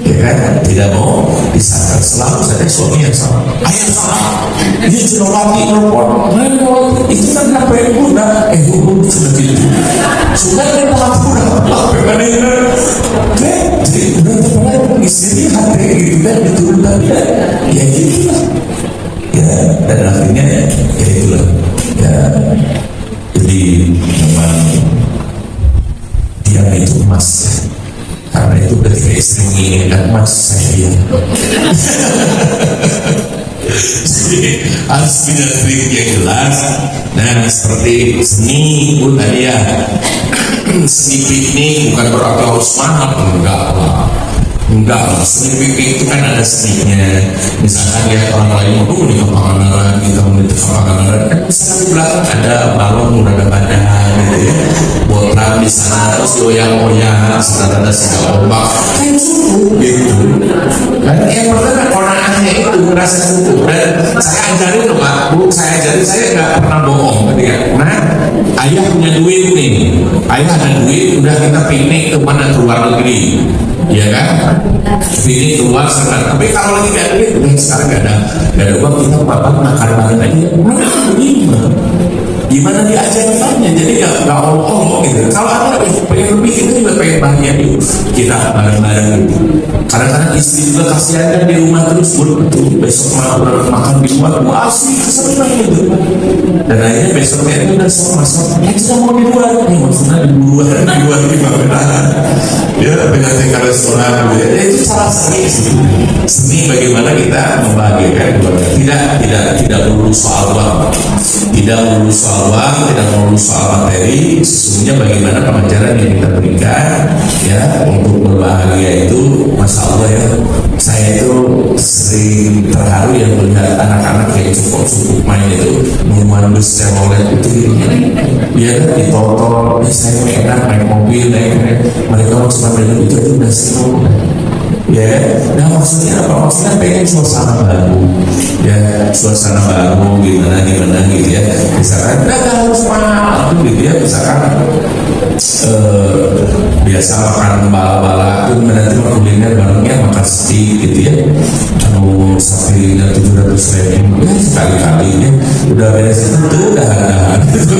Ya kan? Tidak mau disalahkan. Selalu saya suami yang salah. Ayah salah. Dia sudah lagi nelfon. Itu kan apa yang mudah? Hukum sudah gitu. Sudah kan pura. Bagaimana ini? Oke. Jadi udah terpulai istri hati gitu kan diturunkan. Ya gitu lah. Ya dan akhirnya ya itulah. Ya jadi memang dia itu emas. Karena itu ketika istri menginginkan, mas saya diam. Jadi harus punya trik yang jelas. Nah seperti seni pun tadi ya, seni piknik bukan berarti harus mahal, enggak lah, seni piknik itu kan ada seninya. Misalkan lihat orang lain mau di Pangandaran, kita mau di Pangandaran, kan misalkan di belakang ada balon ada badan gitu ya, botak di sana terus goyang-goyang, sana ada singa ombak, kayak suku gitu kan. Yang pertama ponakannya itu merasa suku, dan saya ajarin loh Pak, Bu, saya ajarin, saya nggak pernah bohong ketika, nah ayah punya duit nih, ayah ada duit, udah kita piknik kemana, ke luar negeri, ya kan, piknik keluar sana. Tapi kalau lagi nggak duit, udah sekarang nggak ada uang, kita makan bareng aja, mana gimana diajarkannya, jadi nggak olok-olok gitu. Kalau ada pengen lebih, kita juga pengen bahagia dulu, kita bareng-bareng gitu. Kadang-kadang istri juga kasihan kan di rumah terus, betul besok makan di luar, wah asli kesenangan gitu. Dan akhirnya besoknya itu udah masuk, kita mau di luar, maksudnya di luar gimana? Ya dengan tingkat restoran gitu. Ya, itu salah seni sih. Seni bagaimana kita membahagiakan keluarga. Tidak melulu soal uang, tidak melulu soal materi. Sesungguhnya bagaimana pengajaran yang kita berikan ya untuk berbahagia itu, masya Allah ya. Saya itu sering terharu yang melihat anak-anak yang cukup main itu minuman bus Chevrolet itu dia kan ditotol, saya enak naik mobil, mereka cuma minum itu udah senang ya. Nah maksudnya apa? Maksudnya pengen suasana baru ya, suasana baru gimana gitu ya. Misalkan nggak harus mahal gitu ya, misalkan biasa makan bala-bala itu nanti kuliner barengnya makan steak gitu ya, sampai 700.000 ya sekali-kali ya, udah beres itu udah gitu.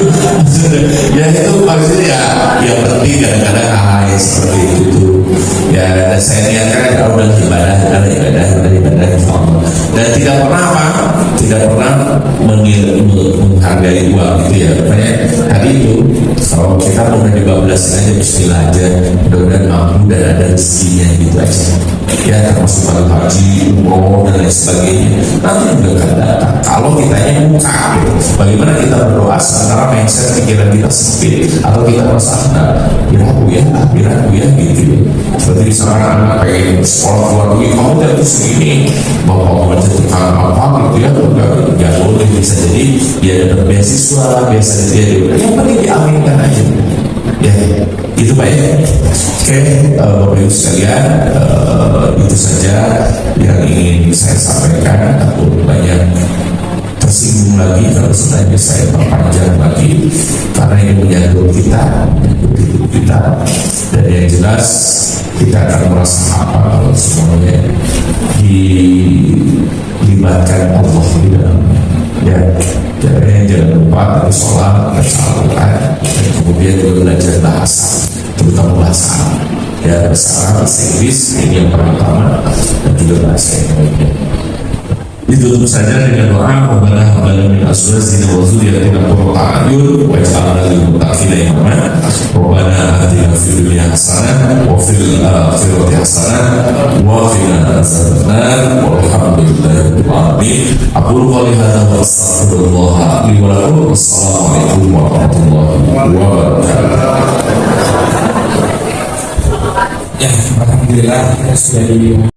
Ya itu maksudnya ya penting kadang-kadang hal yang seperti itu tuh ya. Dan saya niatkan kalau udah ibadah dan tidak pernah menghargai uang gitu ya. Makanya tadi itu kalau kita mau dibablasin aja, bismillah aja, mudah-mudahan mampu dan ada rezekinya gitu aja ya, termasuk pada haji, umroh dan lain sebagainya. Nanti juga akan datang kalau kitanya buka gitu. Bagaimana kita berdoa sementara mindset pikiran kita sempit atau kita merasa ragu ya gitu ya. Seperti misalkan anak pengen sekolah luar negeri, kamu jatuh segini, bapak mau tukang apa gitu ya, nggak boleh. Bisa jadi dia dapat beasiswa, biasa dia yang penting diaminkan aja ya. Itu baik. Oke, Bapak Ibu sekalian, itu saja yang ingin saya sampaikan. Aku banyak tersinggung lagi kalau sebenarnya saya perpanjang lagi, karena ini menyangkut hidup kita, dan yang jelas kita akan merasa apa kalau semuanya dilibatkan Allah di dalamnya ya. Jadi jangan lupa dari sholat, baca Al-Quran, dan kemudian juga belajar bahasa, terutama bahasa Arab ya, bahasa Arab, bahasa Inggris ini yang pertama, dan juga bahasa Indonesia. Ditutup saja dengan doa, Rabbana hab lana min azwajina wa dhurriyyatina qurrata a'yun waj'alna lil muttaqina imama. Rabbana atina fid dunya hasanah wa fil akhirati hasanah wa qina adzabannar. Walhamdulillahi rabbil alamin. Aqulu qawli hadza wa astaghfirullah li wa lakum. Wassalamu alaikum warahmatullahi wabarakatuh. Ya, alhamdulillah kita sudah di